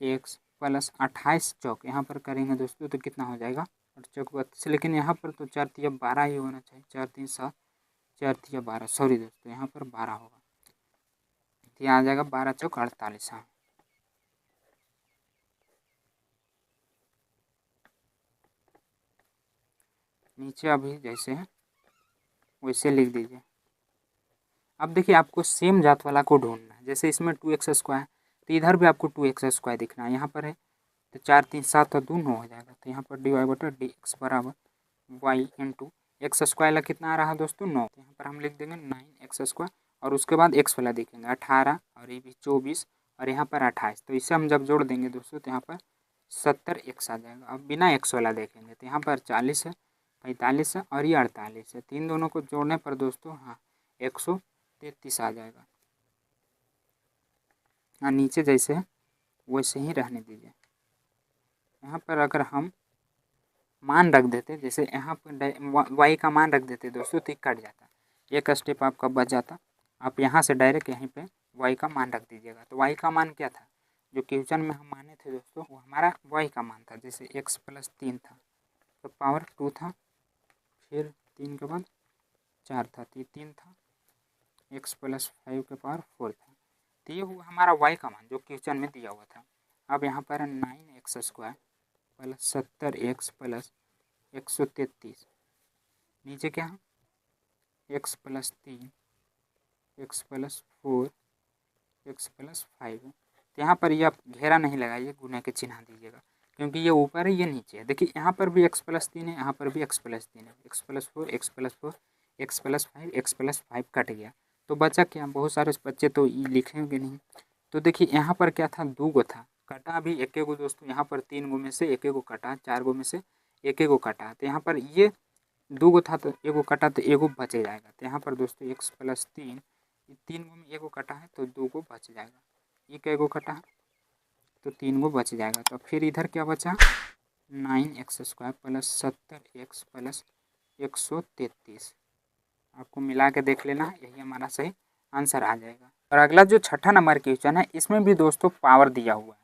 x प्लस 28 चौक यहाँ पर करेंगे दोस्तों तो कितना हो जाएगा 8 चौक 32, लेकिन यहाँ पर तो 4 तिया 12 ही होना चाहिए, 4 3 7 4 तिया 12, सॉरी दोस्तों यहाँ पर 12 होगा, तो यहाँ आ जाएगा 12 चौक 48। हाँ नीचे अभी जैसे है वैसे लिख दीजिए। अब देखिए आपको सेम जात वाला को ढूंढना है, जैसे इसमें 2x स्क्वायर तो इधर भी आपको 2x स्क्वायर दिखना है, यहाँ पर है तो 4 3 7 और 2 9 हो जाएगा। तो यहाँ पर dy/dx बराबर y इंटू एक्स स्क्वायर कितना आ रहा है दोस्तों 9, तो यहाँ पर हम लिख देंगे 9x स्क्वायर और उसके बाद x वाला देखेंगे 18 और ये भी 24 और यहाँ पर 28, तो इसे हम जब जोड़ देंगे दोस्तों तो यहाँ पर 70x आ जाएगा। अब बिना x वाला देखेंगे तो यहाँ पर 40 है 45 है और ये 48 है, तीन दोनों को जोड़ने पर दोस्तों हाँ 133 आ जाएगा। हाँ नीचे जैसे है वैसे ही रहने दीजिए। यहाँ पर अगर हम मान रख देते, जैसे यहाँ पर y का मान रख देते दोस्तों तो कट जाता, एक स्टेप आपका बच जाता। आप यहाँ से डायरेक्ट यहीं पे y का मान रख दीजिएगा। तो y का मान क्या था जो क्वेश्चन में हम माने थे दोस्तों, वो हमारा y का मान था, जैसे x प्लस 3 था तो पावर 2 था, फिर 3 के बाद 4 था तो 3 था, x प्लस 5 के पावर 4 था, तो ये हुआ हमारा y का मान जो क्वेश्चन में दिया हुआ था। अब यहाँ पर 9x square plus 70x plus 133, नीचे क्या है x plus 3 x plus 4 x plus 5 तो यहाँ पर ये आप घेरा नहीं लगाइए, गुना के चिन्ह दीजिएगा, क्योंकि ये ऊपर है ये नीचे है। देखिए यहाँ पर भी x+3 है, यहाँ पर भी x+3 है, x+4 x+4 x+5 x+5 cut गया तो बचा क्या? बहुत सारे बच्चे तो लिखेंगे नहीं। तो देखिए यहाँ पर क्या था, 2 गो था, कटा भी एक गो दोस्तों, यहाँ पर 3 गो में से एक गो कटा, 4 गो में से एक गो कटा, तो यहाँ पर ये 2 गो था तो एगो कटा तो एगो बच जाएगा। तो यहाँ पर दोस्तों x+3, 3 गो में एगो कटा है तो 2 गो बच जाएगा। ये कै गो कटा है तो 3 गो बच जाएगा। तो फिर इधर क्या बचा, 9x² + 70x + 133। आपको मिला के देख लेना, यही हमारा सही आंसर आ जाएगा। और अगला जो छठा नंबर क्वेश्चन है, इसमें भी दोस्तों पावर दिया हुआ है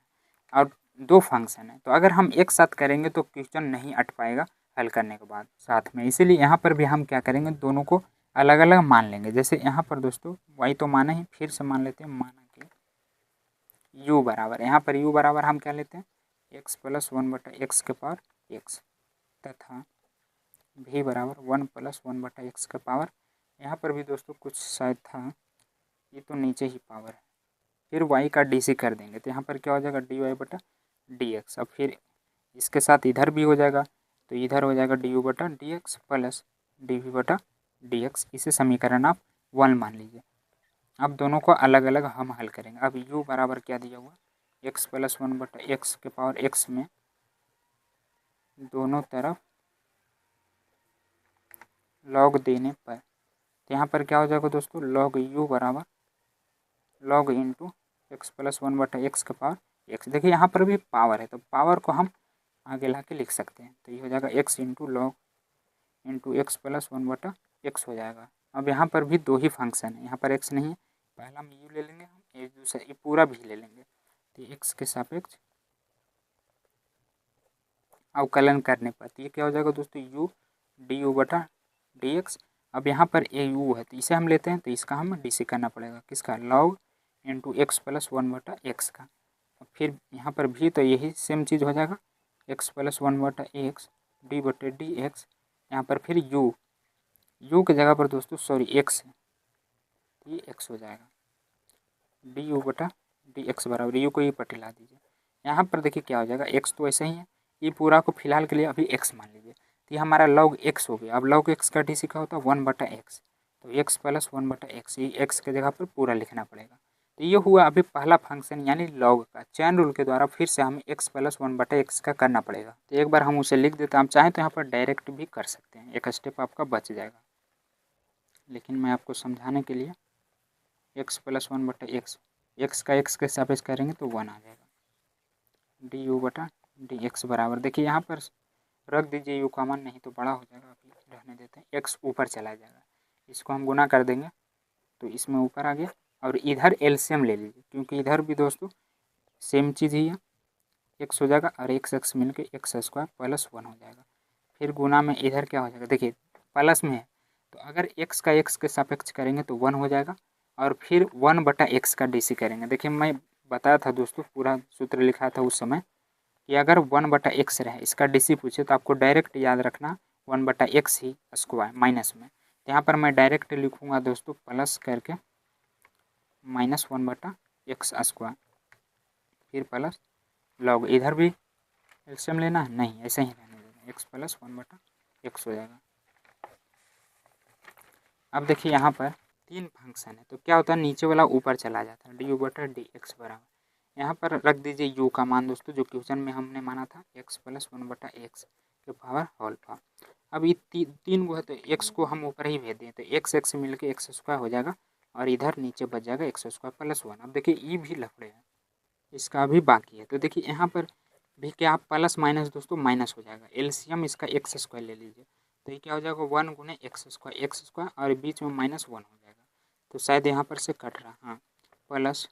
और 2 फंक्शन है, तो अगर हम एक साथ करेंगे तो क्वेश्चन नहीं अट पाएगा हल करने के बाद साथ में। इसीलिए यहाँ पर भी हम क्या करेंगे, दोनों को अलग अलग मान लेंगे। जैसे यहाँ पर दोस्तों y तो माना ही, फिर से मान लेते हैं, माना कि u बराबर, यहाँ पर u बराबर हम क्या लेते हैं, x + 1/x तथा v बराबर 1 + 1/x। यहाँ पर भी दोस्तों कुछ शायद था, ये तो नीचे ही पावर है, फिर y का dc कर देंगे तो यहाँ पर क्या हो जाएगा, dy/dx। अब फिर इसके साथ इधर भी हो जाएगा तो इधर हो जाएगा du/dx + dv/dx। इसे समीकरण आप 1 मान लीजिए। अब दोनों को अलग अलग हम हल करेंगे। अब u बराबर क्या दिया हुआ, x + 1/x में दोनों तरफ log देने पर, तो यहाँ पर क्या हो जाएगा दोस्तों, log u बराबर log इंटू x + 1/x। देखिए यहाँ पर भी पावर है तो पावर को हम आगे ला के लिख सकते हैं, तो ये हो जाएगा x into log into x + 1/x हो जाएगा। अब यहाँ पर भी 2 ही फंक्शन है, यहाँ पर x नहीं है, पहला में u ले लेंगे हम, एक दूसरा ये पूरा भी ले लेंगे, तो x के सापेक्ष अवकलन करने पर तो ये क्या हो जाएगा दोस्तों, u du/dx। अब यहाँ पर ए u है तो इसे हम लेते हैं, तो इसका हम dc करना पड़ेगा, किसका, log इंटू x + 1/x का। फिर यहाँ पर भी तो यही सेम चीज़ हो जाएगा, x + 1/x d/dx। यहाँ पर फिर u के जगह पर दोस्तों सॉरी x है, ये x हो जाएगा, du/dx बराबर u को ये पर ला दीजिए। यहाँ पर देखिए क्या हो जाएगा, x तो ऐसे ही है, ये पूरा को फिलहाल के लिए अभी x मान लीजिए, तो ये हमारा log x हो गया। अब log x का dc का होता है 1/x, तो x + 1/x, ये x के जगह पर पूरा लिखना पड़ेगा। तो ये हुआ अभी पहला फंक्शन यानी log का। चैन रूल के द्वारा फिर से हमें x + 1/x का करना पड़ेगा, तो एक बार हम उसे लिख देते हैं। आप चाहें तो यहाँ पर डायरेक्ट भी कर सकते हैं, एक स्टेप आपका बच जाएगा, लेकिन मैं आपको समझाने के लिए x + 1/x, x का x के सापेक्ष करेंगे तो 1 आ जाएगा, du/dx बराबर, देखिए यहाँ पर रख दीजिए u का मान, नहीं तो बड़ा हो जाएगा, अभी रहने देते हैं, x ऊपर चला जाएगा, इसको हम गुना कर देंगे तो इसमें ऊपर आ गया। और इधर एलसीएम ले लीजिए, क्योंकि इधर भी दोस्तों सेम चीज़ ही है, x हो जाएगा और x मिल के x² + 1 हो जाएगा। फिर गुना में इधर क्या हो जाएगा, देखिए प्लस में है तो अगर x का x के सापेक्ष करेंगे तो 1 हो जाएगा, और फिर 1/x का dc करेंगे। देखिए मैं बताया था दोस्तों, पूरा सूत्र लिखा था उस समय कि अगर 1/x रहे, इसका dc पूछे तो आपको डायरेक्ट याद रखना 1/x ही स्क्वायर माइनस में। यहाँ पर मैं डायरेक्ट लिखूँगा दोस्तों प्लस करके -1/x², फिर प्लस log, इधर भी एलसीएम लेना है, नहीं ऐसे ही रहने देना, x + 1/x हो जाएगा। अब देखिए यहाँ पर 3 फंक्शन है तो क्या होता है, नीचे वाला ऊपर चला जाता है, du/dx बराबर, यहाँ पर रख दीजिए u का मान दोस्तों, जो क्वेश्चन में हमने माना था x + 1/x के पावर होल पावर। अब ये 3 गो है तो x को हम ऊपर ही भेज दें, तो x मिल के x² हो जाएगा, और इधर नीचे बच जाएगा x² + 1। अब देखिए ये भी लफड़े है, इसका भी बाकी है, तो देखिए यहाँ पर भी क्या, प्लस माइनस दोस्तों माइनस हो जाएगा, एलसीएम इसका x² ले लीजिए, तो ये क्या हो जाएगा 1 × x² और बीच में -1 हो जाएगा, तो शायद यहाँ पर से कट रहा, हाँ, प्लस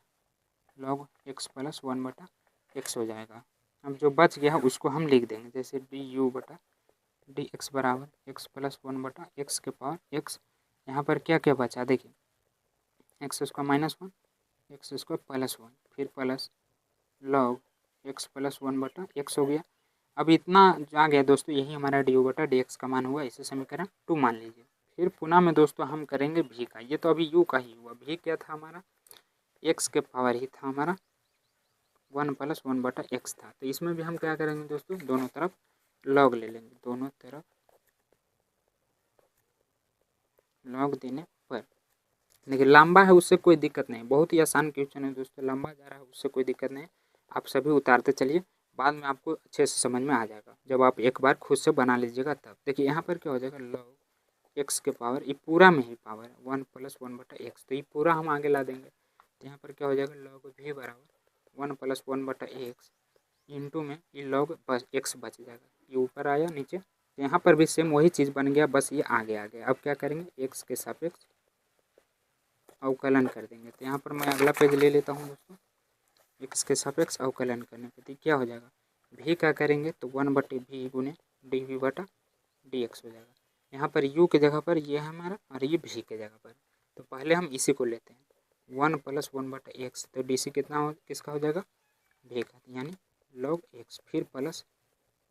log x + 1/x हो जाएगा। अब जो बच गया उसको हम लिख देंगे, जैसे du/dx बराबर x + 1/x के पावर x। यहाँ पर क्या क्या बचा, देखिए x² -1 x² + 1, फिर प्लस log x + 1/x हो गया। अब इतना आ गया दोस्तों, यही हमारा du/dx का मान हुआ, इसे समीकरण 2 मान लीजिए। फिर पुनः में दोस्तों हम करेंगे v का, ये तो अभी u का ही हुआ, v क्या था हमारा, x के पावर ही था हमारा 1 + 1/x था। तो इसमें भी हम क्या करेंगे दोस्तों, दोनों तरफ लॉग ले लेंगे, दोनों तरफ लॉग देने पर। देखिए लंबा है उससे कोई दिक्कत नहीं, बहुत ही आसान क्वेश्चन है दोस्तों, लंबा जा रहा है उससे कोई दिक्कत नहीं। आप सभी उतारते चलिए, बाद में आपको अच्छे से समझ में आ जाएगा जब आप एक बार खुद से बना लीजिएगा तब। देखिए यहाँ पर क्या हो जाएगा, लॉग एक्स के पावर, ये पूरा में ही पावर है 1 + 1/x, तो ये पूरा हम आगे ला देंगे। तो यहाँ पर क्या हो जाएगा, लॉग v बराबर 1 + 1/x इंटू में ये लॉग बस x बच जाएगा, ये ऊपर आया नीचे। तो यहाँ पर भी सेम वही चीज़ बन गया, बस ये आगे आ गया। अब क्या करेंगे, x के सापेक्ष अवकलन कर देंगे। तो यहाँ पर मैं अगला पेज ले लेता हूँ दोस्तों, x के सापेक्ष अवकलन करने पर क्या हो जाएगा, v क्या करेंगे तो 1/v गुने dv/dx हो जाएगा। यहाँ पर u की जगह पर ये है हमारा और ये v की जगह पर। तो पहले हम इसी को लेते हैं 1 + 1/x, तो dc किसका हो जाएगा, v का, यानी log x, फिर प्लस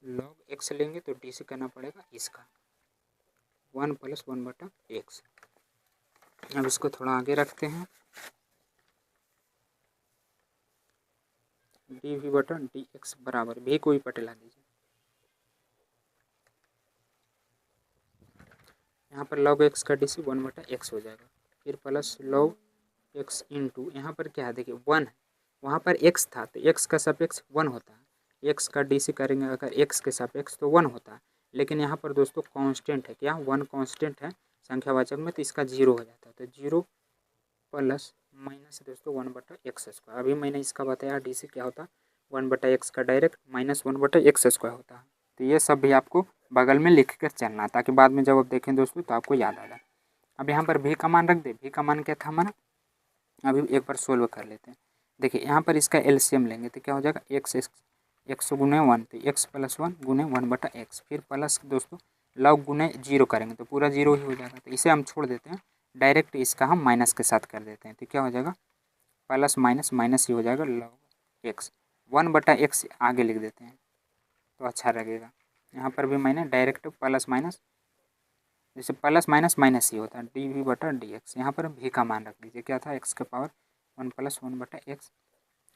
log x लेंगे तो dc करना पड़ेगा इसका 1 + 1/x। अब इसको थोड़ा आगे रखते हैं, dv/dx बराबर v को ही पटेला दीजिए। यहाँ पर log x का dc 1/x हो जाएगा, फिर प्लस log x इंटू यहाँ पर क्या है, देखिए 1 है, वहाँ पर x था तो x का सापेक्ष 1 होता है, x का dc करेंगे अगर x के सापेक्ष तो 1 होता है। लेकिन यहाँ पर दोस्तों कांस्टेंट है, क्या 1 कांस्टेंट है संख्यावाचक में, तो इसका 0 हो जाता है। तो 0 प्लस माइनस दोस्तों 1/x²। अभी मैंने इसका बताया dc क्या होता है, 1/x का डायरेक्ट माइनस 1/x² होता है। तो ये सब भी आपको बगल में लिख कर चलना, ताकि बाद में जब आप देखें दोस्तों तो आपको याद आ जाए। अब यहाँ पर v का मान रख दे, v का मान क्या था हमारा, अभी एक बार सोल्व कर लेते हैं। देखिए यहाँ पर इसका एलसीएम लेंगे तो क्या हो जाएगा, x गुने 1, तो x + 1 गुने 1/x, फिर प्लस दोस्तों लॉग गुने 0 करेंगे तो पूरा 0 ही हो जाएगा। तो इसे हम छोड़ देते हैं, डायरेक्ट इसका हम माइनस के साथ कर देते हैं। तो क्या हो जाएगा, प्लस माइनस माइनस ही हो जाएगा, log x 1/x आगे लिख देते हैं तो अच्छा लगेगा। यहाँ पर भी मैंने डायरेक्ट प्लस माइनस, जैसे प्लस माइनस माइनस ही होता है, dv/dx। यहाँ पर v का मान रख दीजिए, क्या था, x के पावर 1 + 1/x,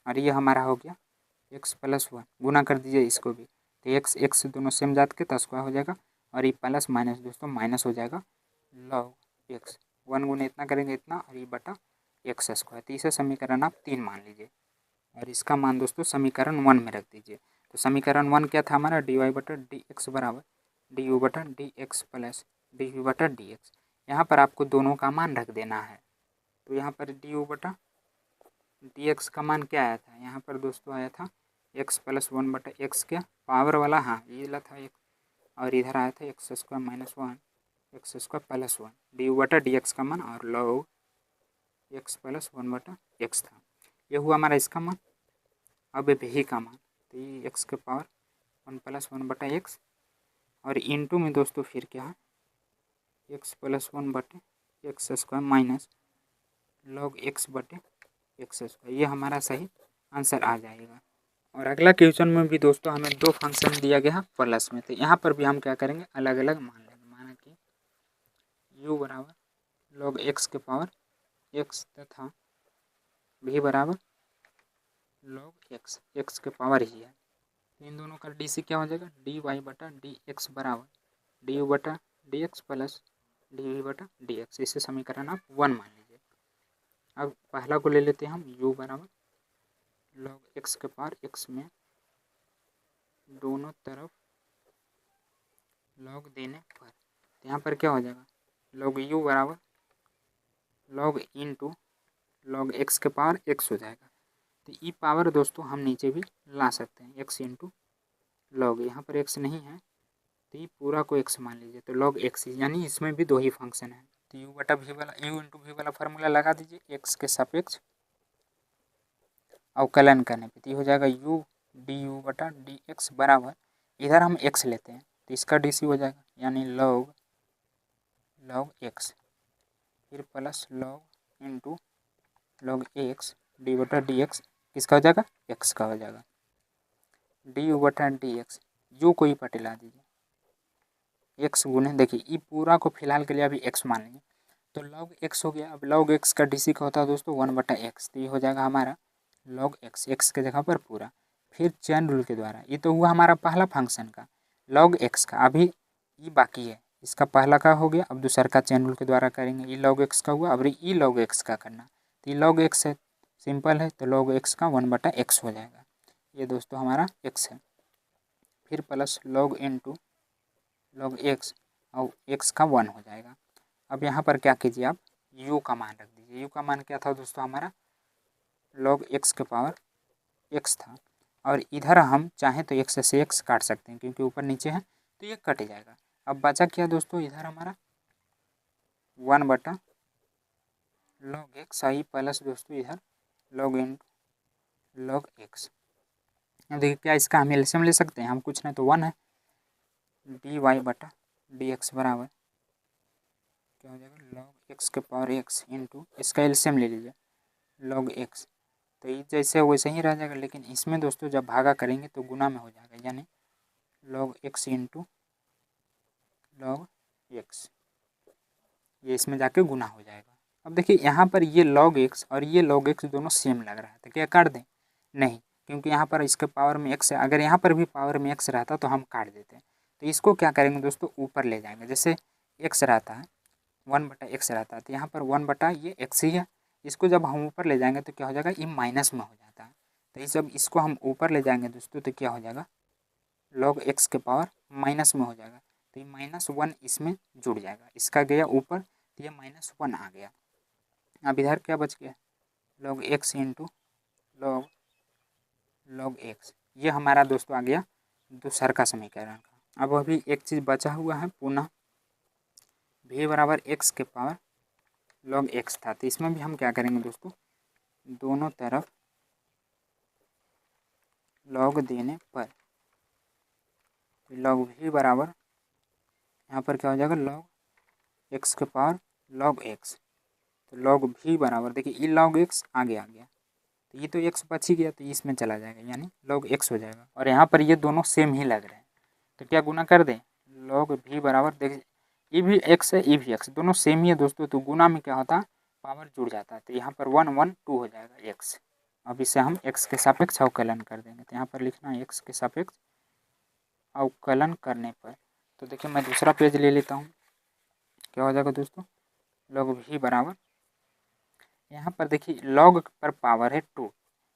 और ये हमारा हो गया x + 1, गुना कर दीजिए इसको भी, तो x दोनों सेम जात के तो स्क्वायर हो जाएगा, और ये प्लस माइनस दोस्तों माइनस हो जाएगा, log x 1 गुने इतना करेंगे इतना, और ये बटा x²। तो इसे समीकरण आप 3 मान लीजिए, और इसका मान दोस्तों समीकरण 1 में रख दीजिए। तो समीकरण 1 क्या था हमारा, dy/dx बराबर du/dx प्लस dv/dx। यहाँ पर आपको दोनों का मान रख देना है। तो यहाँ पर du/dx का मान क्या आया था, यहाँ पर दोस्तों आया था x + 1/x क्या पावर वाला, हाँ ये ला था एक, और इधर आया था x² - 1 x² + 1 du/dx का मान, और log x + 1/x था। ये हुआ हमारा इसका मान। अब v का मान, तो ये x के पावर 1 + 1/x, और इंटू में दोस्तों फिर क्या है, x + 1/x² minus log x/x²। ये हमारा सही आंसर आ जाएगा। और अगला क्वेश्चन में भी दोस्तों हमें 2 फंक्शन दिया गया है प्लस में, तो यहाँ पर भी हम क्या करेंगे, अलग अलग मान लेंगे। माना कि u बराबर log x के पावर x तथा v बराबर log x के पावर ही है। इन दोनों का dc क्या हो जाएगा, dy/dx बराबर du/dx प्लस dv/dx। इसे समीकरण आप 1 मान लीजिए। अब पहला को ले लेते हैं हम, u बराबर log x के पावर x में दोनों तरफ log देने पर, तो यहाँ पर क्या हो जाएगा, log u बराबर log इंटू log x के पावर x हो जाएगा। तो ई पावर दोस्तों हम नीचे भी ला सकते हैं, x इंटू log, यहाँ पर x नहीं है तो ये पूरा को x मान लीजिए, तो log x, यानी इसमें भी 2 ही फंक्शन है। तो u इंटू v वाला फार्मूला लगा दीजिए, x के सापेक्ष अवकलन करने पे, तो हो जाएगा u du/dx बराबर, इधर हम x लेते हैं तो इसका dc हो जाएगा, यानी log x, फिर plus log into log x d/dx किसका हो जाएगा, x का हो जाएगा, du/dx u को ही पटेला दीजिए, x गुने, देखिए ये पूरा को फिलहाल के लिए अभी x मान लेंगे, तो log x हो गया। अब log x का dc का होता है दोस्तों 1/x, तो ये हो जाएगा हमारा log x, x के जगह पर पूरा। फिर चेन रूल के द्वारा, ये तो हुआ हमारा पहला फंक्शन का log x का। अभी ये बाकी है, इसका पहला का हो गया, अब दूसरा का चेन रूल के द्वारा करेंगे। ये log x का हुआ, अब ये log x का करना। तो ये log x है, सिंपल है, तो log x का 1/x हो जाएगा। ये दोस्तों हमारा x है। फिर plus log into log x और x का 1 हो जाएगा। अब यहाँ पर क्या कीजिए, आप u का मान रख दीजिए। u का मान क्या था दोस्तों हमारा log x के पावर x था, और इधर हम चाहें तो x से x काट सकते हैं क्योंकि ऊपर नीचे है, तो ये कट जाएगा। अब बचा क्या दोस्तों, इधर हमारा 1/log x आई प्लस दोस्तों इधर log इंटू log x। अब देखिए क्या इसका हम एलसीएम ले सकते हैं, हम कुछ नहीं तो 1 है, dy/dx बराबर क्या हो जाएगा log x के पावर x इंटू इसका एलसीएम ले लीजिए log x। तो ये जैसे वैसे ही रह जाएगा, लेकिन इसमें दोस्तों जब भागा करेंगे तो गुना में हो जाएगा, यानी log x into log x, ये इसमें जाके गुना हो जाएगा। अब देखिए यहाँ पर ये log x और ये log x दोनों सेम लग रहा है, तो क्या काट दें? नहीं, क्योंकि यहाँ पर इसके पावर में x है। अगर यहाँ पर भी पावर में x रहता तो हम काट देते। तो इसको क्या करेंगे दोस्तों, ऊपर ले जाएंगे। जैसे x रहता है 1/x रहता है, तो यहाँ पर 1/ ये x ही है। इसको जब हम ऊपर ले जाएंगे तो क्या हो जाएगा, ये माइनस में हो जाता है। तो जब इसको हम ऊपर ले जाएंगे दोस्तों तो क्या हो जाएगा, log x के पावर माइनस में हो जाएगा। तो ये -1 इसमें जुड़ जाएगा, इसका गया ऊपर, तो ये -1 आ गया। अब इधर क्या बच गया, log x into log x, ये हमारा दोस्तों आ गया दूसर का समीकरण का। अब अभी एक चीज़ बचा हुआ है, पुनः v बराबर x के पावर log x था। तो इसमें भी हम क्या करेंगे दोस्तों, दोनों तरफ log देने पर log v बराबर यहाँ पर क्या हो जाएगा, log x के पावर log x। तो log v बराबर देखिए ये log x आगे आ गया, तो ये तो x बच ही गया, तो इसमें चला जाएगा, यानी log x हो जाएगा। और यहाँ पर ये दोनों सेम ही लग रहे हैं, तो क्या गुना कर दें, log v बराबर देखिए ये भी x है, ये भी x, दोनों सेम ही है दोस्तों, तो गुना में क्या होता है, पावर जुड़ जाता है। तो यहाँ पर 1 1 2 हो जाएगा x। अब इसे हम x के सापेक्ष अवकलन कर देंगे। तो यहाँ पर लिखना है x के सापेक्ष अवकलन करने पर, तो देखिए मैं दूसरा पेज ले लेता हूँ। क्या हो जाएगा दोस्तों, log v बराबर यहाँ पर देखिए log पर पावर है 2,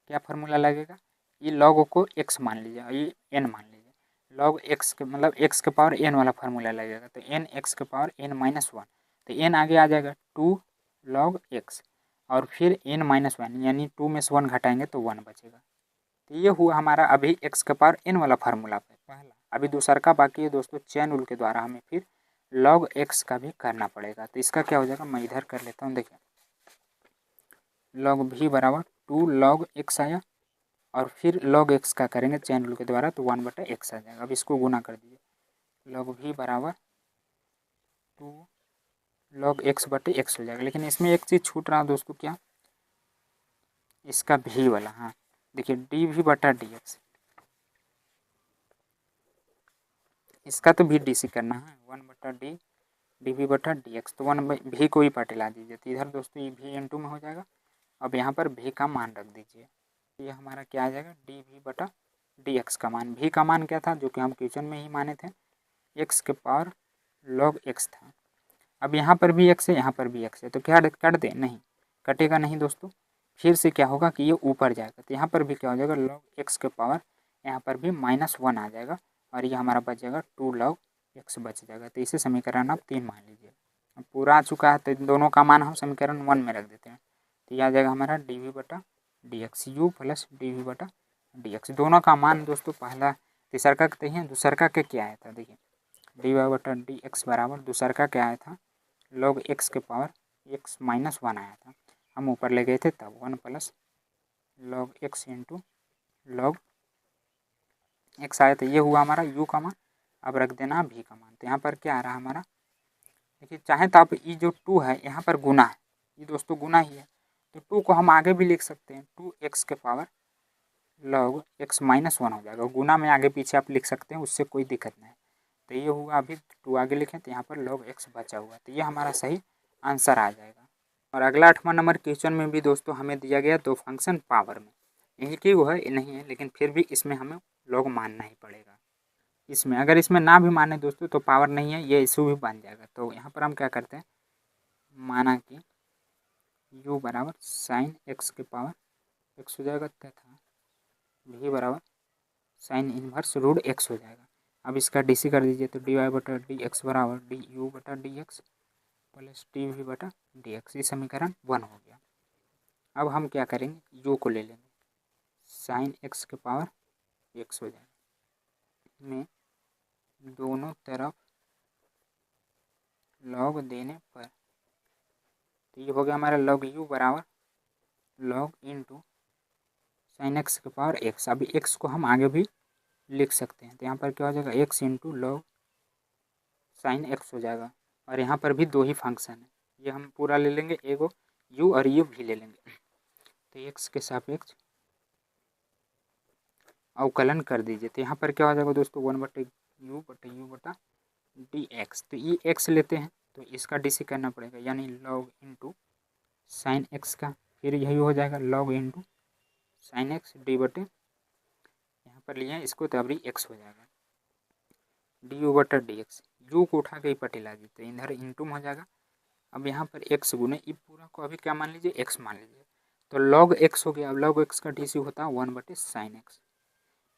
क्या फार्मूला लगेगा, ये log को x मान लीजिए और ये n मान लीजिए। log x के मतलब x के पावर n वाला फार्मूला लगेगा, तो n x के पावर n-1, तो n आगे आ जाएगा 2 log x, और फिर n-1 यानी 2 में से 1 घटाएंगे तो 1 बचेगा। तो ये हुआ हमारा अभी x के पावर n वाला फार्मूला पे पहला। अभी दूसरा का बाकी है दोस्तों, चेन रूल के द्वारा हमें फिर log x का भी करना पड़ेगा। तो इसका क्या हो जाएगा, मैं इधर कर लेता हूँ। देखिए log v बराबर 2 log x आया, और फिर log x का करेंगे चेन रूल के द्वारा, तो 1/x आ जाएगा। अब इसको गुना कर दीजिए, log v बराबर 2 log x/x हो जाएगा। लेकिन इसमें एक चीज़ छूट रहा है दोस्तों, क्या, इसका v वाला, हाँ देखिए dv/dx, इसका तो भी डी सी करना है, 1/d dv/dx, तो 1/v को ही पटेला दीजिए। तो इधर दोस्तों ये v इंटू में हो जाएगा। अब यहाँ पर v का मान रख दीजिए, ये हमारा क्या आ जाएगा, dv/dx का मान। v का मान क्या था, जो कि हम क्वेश्चन में ही माने थे, x के पावर log x था। अब यहाँ पर भी x है, यहाँ पर भी x है, तो क्या कट दे, नहीं कटेगा नहीं दोस्तों। फिर से क्या होगा कि ये ऊपर जाएगा, तो यहाँ पर भी क्या हो जाएगा, log x के पावर यहाँ पर भी -1 आ जाएगा, और ये हमारा बच जाएगा 2 log x बच जाएगा। तो इसे समीकरण आप 3 मान लीजिए। अब पूरा आ चुका है, तो दोनों का मान हम समीकरण 1 में रख देते हैं। तो ये आ जाएगा हमारा dv/dx, u प्लस dv/dx। दोनों का मान दोस्तों पहला तीसरा का कहते हैं, दूसरा का क्या आया था, देखिए dv/dx बराबर दूसरा का क्या आया था, log x के पावर x-1 आया था, हम ऊपर ले गए थे तब 1 plus log x into log x आया था। ये हुआ हमारा u का मान। अब रख देना v का मान। तो यहाँ पर क्या आ रहा है हमारा, देखिए चाहे तो आप ये जो 2 है यहाँ पर गुना है, ये दोस्तों गुना ही है, तो 2 को हम आगे भी लिख सकते हैं, 2x के पावर log x-1 हो जाएगा। गुना में आगे पीछे आप लिख सकते हैं, उससे कोई दिक्कत नहीं। तो ये हुआ, अभी 2 आगे लिखें तो यहाँ पर log x बचा हुआ, तो ये हमारा सही आंसर आ जाएगा। और अगला 8वां नंबर क्वेश्चन में भी दोस्तों हमें दिया गया 2 फंक्शन पावर में, एक ही वो है, नहीं है, लेकिन फिर भी इसमें हमें लॉग मानना ही पड़ेगा। इसमें अगर इसमें ना भी माने दोस्तों तो पावर नहीं है, ये इशू भी बन जाएगा। तो यहाँ पर हम क्या करते हैं, माना कि u बराबर साइन एक्स के पावर एक्स हो जाएगा तथा v बराबर साइन इनवर्स रूट एक्स हो जाएगा। अब इसका डीसी कर दीजिए तो डी वाई बटा डी एक्स बराबर डी यू बटा D X plus D V बटा डी एक्स। ये समीकरण 1 हो गया। अब हम क्या करेंगे, u को ले लेंगे, साइन एक्स के पावर एक्स हो जाएगा में दोनों तरफ लॉग देने पर, तो ये हो गया हमारा लॉग u बराबर लॉग इंटू साइन एक्स के पावर एक्स। अभी एक्स को हम आगे भी लिख सकते हैं, तो यहाँ पर क्या हो जाएगा, x into log sine x हो जाएगा। और यहाँ पर भी दो ही फंक्शन है, ये हम पूरा ले लेंगे, एगो u और u भी ले लेंगे। तो एक्स के सापेक्ष अवकलन कर दीजिए, तो यहाँ पर क्या हो जाएगा दोस्तों, 1/u/u बटा डी एक्स। तो ये एक्स लेते हैं तो इसका डी सी करना पड़ेगा, यानी लॉग इंटू साइन एक्स का, फिर यही हो जाएगा log into sine x D बटे, यहाँ पर लिया इसको तो अभी एक्स हो जाएगा डी यू बटा डी एक्स। यू को उठा के ही पट्टी ला दी तो इधर इंटू हो जाएगा। अब यहाँ पर एक्स गुने ई पूरा को अभी क्या मान लीजिए, एक्स मान लीजिए, तो लॉग एक्स हो गया। अब लॉग एक्स का डी सी होता है 1/साइन एक्स,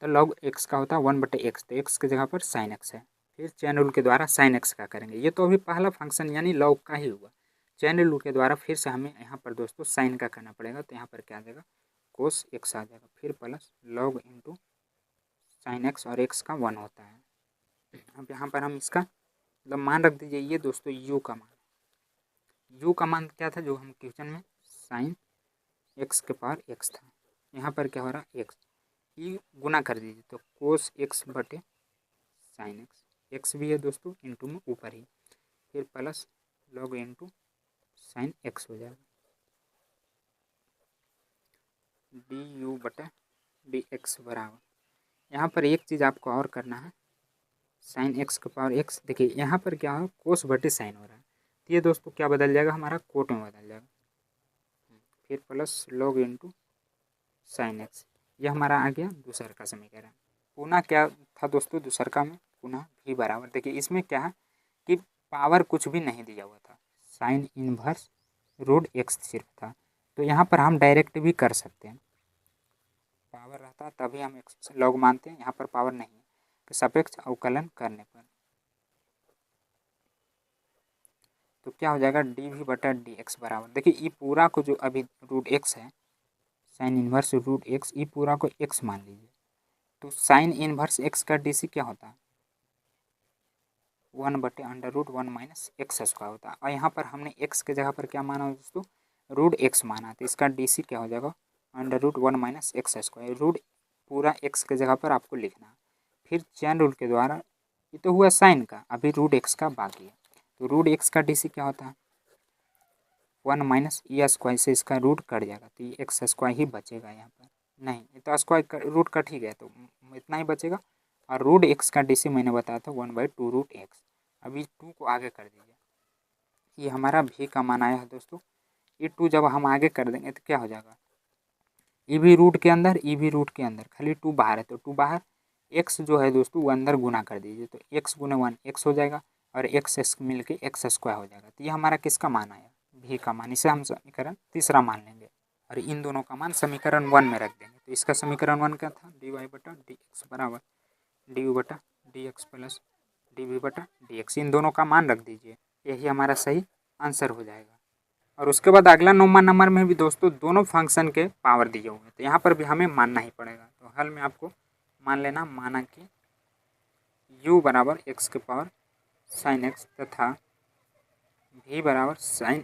तो लॉग एक्स का होता है 1/एक्स, तो एक्स की जगह पर साइन एक्स है। फिर चैन रूल के द्वारा साइन एक्स का करेंगे, ये तो अभी पहला फंक्शन यानी लॉग का ही हुआ। चैन रूल के द्वारा फिर से हमें यहाँ पर दोस्तों साइन का करना पड़ेगा, तो यहाँ पर क्या आ जाएगा, कोस एक्स आ जाएगा, फिर plus log into sine x, और एक्स का 1 होता है। अब यहाँ पर हम इसका मतलब मान रख दीजिए, ये दोस्तों यू का मान, यू का मान क्या था जो हम क्वेश्चन में साइन एक्स के पावर एक्स था, यहाँ पर क्या हो रहा है एक्स, ये गुना कर दीजिए तो कोस एक्स बटे साइन एक्स, एक्स भी है दोस्तों इंटू में ऊपर ही, फिर plus log into sine x हो जाएगा डी यू बटा डी एक्स बराबर। यहाँ पर एक चीज़ आपको और करना है, साइन एक्स का पावर एक्स, देखिए यहाँ पर क्या हो, कोस बटे साइन हो रहा है, तो ये दोस्तों क्या बदल जाएगा, हमारा कोट में बदल जाएगा, फिर plus log into sine x, यह हमारा आ गया दूसरा का समीकरण। पुनः क्या था दोस्तों दूसरा में, पुनः भी बराबर, देखिए इसमें क्या है कि पावर कुछ भी नहीं दिया हुआ था, साइन इनवर्स रूट एक्स सिर्फ था, तो यहाँ पर हम डायरेक्ट भी कर सकते हैं, पावर रहता तभी हम एक्स लॉग मानते हैं, यहाँ पर पावर नहीं है, तो सापेक्ष अवकलन करने पर तो क्या हो जाएगा, डी वी बटा डी एक्स बराबर, देखिए ये पूरा को जो अभी रूट एक्स है, साइन इनवर्स रूट एक्स, ये पूरा को एक्स मान लीजिए, तो साइन इनवर्स एक्स का डी सी क्या होता है, 1/√1 माइनस एक्स स्क्वायर होता है। और यहाँ पर हमने एक्स के जगह पर क्या माना दोस्तों, रूट एक्स माना, तो इसका डी सी क्या हो जाएगा, √1 माइनस एक्स स्क्वायर, रूट पूरा एक्स के जगह पर आपको लिखना है। फिर चैन रूल के द्वारा, ये तो हुआ साइन का, अभी रूट एक्स का बाकी है, तो रूट एक्स का डी सी क्या होता है 1 माइनस ई स्क्वायर, से इसका रूट कट जाएगा, तो ये एक्स स्क्वायर ही बचेगा, यहाँ पर नहीं, ये तो स्क्वायर रूट कट ही गया, तो इतना ही बचेगा। और रूट एक्स का डी सी मैंने बताया था 1/2 रूट एक्स, अभी 2 को आगे कर दीजिए, ये हमारा भी का मान आया है दोस्तों, ये 2 जब हम आगे कर देंगे तो क्या हो जाएगा, ई भी रूट के अंदर, ई भी रूट के अंदर, खाली 2 बाहर है, तो 2 बाहर, एक्स जो है दोस्तों वो अंदर गुना कर दीजिए, तो एक्स गुना 1 एक्स हो जाएगा, और एक्स मिल के एक्स स्क्वायर हो जाएगा, तो ये हमारा किसका मान आया, भी का मान, इसे हम समीकरण तीसरा मान लेंगे, और इन दोनों का मान समीकरण 1 में रख देंगे। तो इसका समीकरण 1 क्या था, डी वाई बटा डी एक्स बराबर डी यू बटा D X plus D V बटा डी एक्स, इन दोनों का मान रख दीजिए, यही हमारा सही आंसर हो जाएगा। और उसके बाद अगला 9वां नंबर में भी दोस्तों दोनों फंक्शन के पावर दिए हुए हैं, तो यहाँ पर भी हमें मानना ही पड़ेगा। तो हल में आपको मान लेना, माना कि u बराबर एक्स के पावर साइन एक्स तथा v बराबर साइन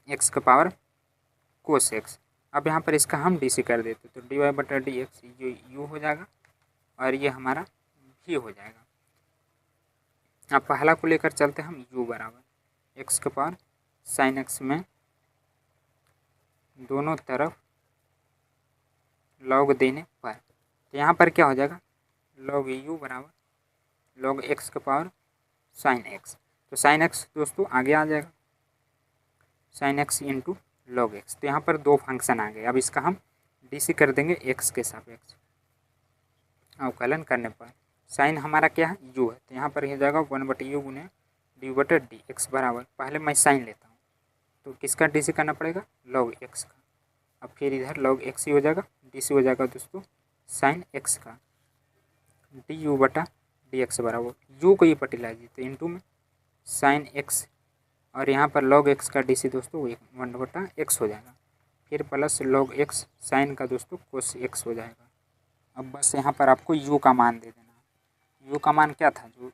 एक्स के पावर कोस एक्स। अब यहाँ पर इसका हम डी सी कर देते, तो डी वाई बटा डी एक्स ये u हो जाएगा, और ये हमारा v हो जाएगा। अब पहला को लेकर चलते हम, u बराबर एक्स के पावर साइन एक्स में दोनों तरफ लॉग देने पर, तो यहाँ पर क्या हो जाएगा, लॉग u बराबर लॉग एक्स के पावर साइन एक्स, तो साइन एक्स दोस्तों आगे आ जाएगा, sine x into log x, तो यहाँ पर दो फंक्शन आ गए। अब इसका हम DC कर देंगे x के सापेक्ष। अवकलन करने पर साइन हमारा क्या है u है, तो यहाँ पर हो जाएगा 1/u गुने d/d x बराबर, पहले मैं साइन लेता हूँ तो किसका DC करना पड़ेगा log x का। अब फिर इधर log x ही हो जाएगा, DC हो जाएगा दोस्तों साइन x का du/dx बराबर, u को ये पट्टी ला दी तो इंटू में साइन x और यहाँ पर log x का DC दोस्तों 1/x हो जाएगा, फिर प्लस log x साइन का दोस्तों cos x हो जाएगा। अब बस यहाँ पर आपको u का मान दे देना। u का मान क्या था जो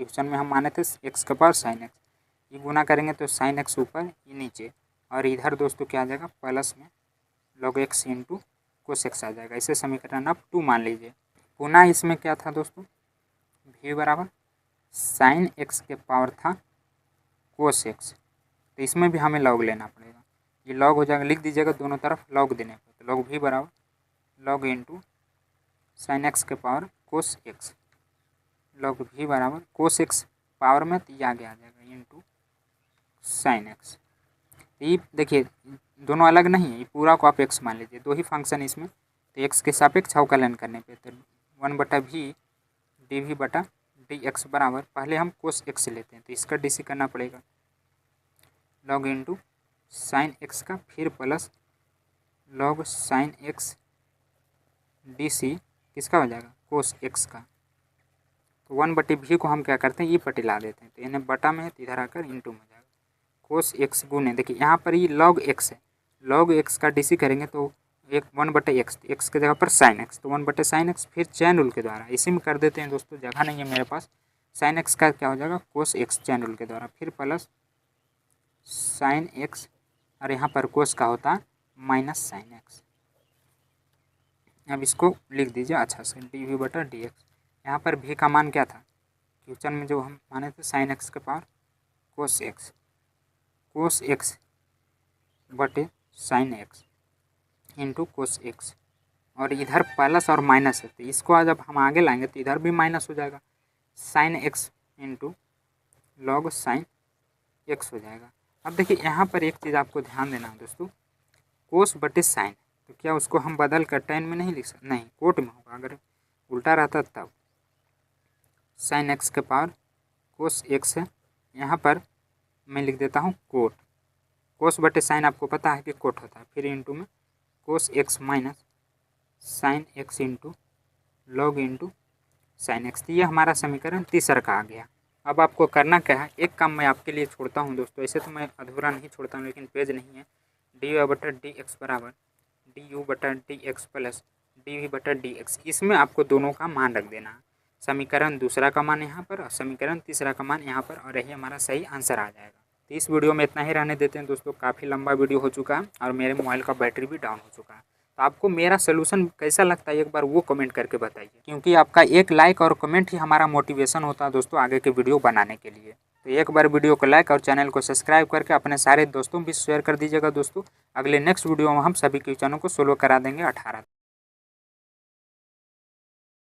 क्वेश्चन में हम माने थे x का पावर साइन x, ये गुना करेंगे तो साइन x ऊपर ये नीचे और इधर दोस्तों क्या आ जाएगा प्लस में log x into cos x आ जाएगा। इसे समीकरण आप 2 मान लीजिए। पुनः इसमें क्या था दोस्तों v बराबर साइन x के पावर था कोस एक्स, तो इसमें भी हमें log लेना पड़ेगा, ये log हो जाएगा, लिख दीजिएगा दोनों तरफ log देने पर, तो log v बराबर log इंटू साइन एक्स के power cos x, log v बराबर कोस एक्स पावर में तो ये आगे आ जाएगा इंटू साइन एक्स। ये देखिए दोनों अलग नहीं है, ये पूरा को आप x मान लीजिए, दो ही फंक्शन इसमें, तो x के सापेक्ष अवकलन करने पे तो 1/v dv/dx बराबर, पहले हम कोस x लेते हैं तो इसका DC करना पड़ेगा log इंटू साइन x का, फिर plus log sine x DC किसका हो जाएगा कोस x का। तो 1/v को हम क्या करते हैं ये पट्टी ला देते हैं, तो इन्हें बटा में है तो इधर आकर इंटू में जाएगा कोस x गुने, देखिए यहाँ पर ये log x है, log x का DC करेंगे तो एक 1/x, x के जगह पर साइन x, तो 1/sin x, फिर चैन रूल के द्वारा इसी में कर देते हैं दोस्तों, जगह नहीं है मेरे पास, साइन x का क्या हो जाएगा कोस x चैन रूल के द्वारा, फिर प्लस साइन x और यहाँ पर कोस का होता माइनस साइन x। अब इसको लिख दीजिए अच्छा से dv/dx। यहाँ पर v का मान क्या था क्वेश्चन में जो हम माने थे साइन x के पावर कोस x बटे sine x into cos x, और इधर प्लस और माइनस है तो इसको आज जब हम आगे लाएंगे तो इधर भी माइनस हो जाएगा, sine x into log sine x हो जाएगा। अब देखिए यहाँ पर एक चीज़ आपको ध्यान देना है दोस्तों, कोस बटे साइन, तो क्या उसको हम बदल कर टेन में नहीं लिख सकते, नहीं कोट में होगा, अगर उल्टा रहता तब साइन x के पावर कोस x है, यहाँ पर मैं लिख देता हूँ कोट, कोस बटे साइन आपको पता है कि कोट होता है, फिर इंटू में cos x minus sine x into log into sine x। तो ये हमारा समीकरण तीसरा का आ गया। अब आपको करना क्या है, एक काम मैं आपके लिए छोड़ता हूँ दोस्तों, ऐसे तो मैं अधूरा नहीं छोड़ता हूँ लेकिन पेज नहीं है, dy/dx बराबर du/dx प्लस dv/dx, इसमें आपको दोनों का मान रख देना है, समीकरण दूसरा का मान यहाँ पर और समीकरण तीसरा का मान यहाँ पर, और यही हमारा सही आंसर आ जाएगा। तो इस वीडियो में इतना ही रहने देते हैं दोस्तों, काफ़ी लंबा वीडियो हो चुका है और मेरे मोबाइल का बैटरी भी डाउन हो चुका है। तो आपको मेरा सोल्यूशन कैसा लगता है एक बार वो कमेंट करके बताइए, क्योंकि आपका एक लाइक और कमेंट ही हमारा मोटिवेशन होता है दोस्तों आगे के वीडियो बनाने के लिए। तो एक बार वीडियो को लाइक और चैनल को सब्सक्राइब करके अपने सारे दोस्तों भी शेयर कर दीजिएगा दोस्तों। अगले नेक्स्ट वीडियो में हम सभी क्वेश्चनों को सोल्व करा देंगे 18।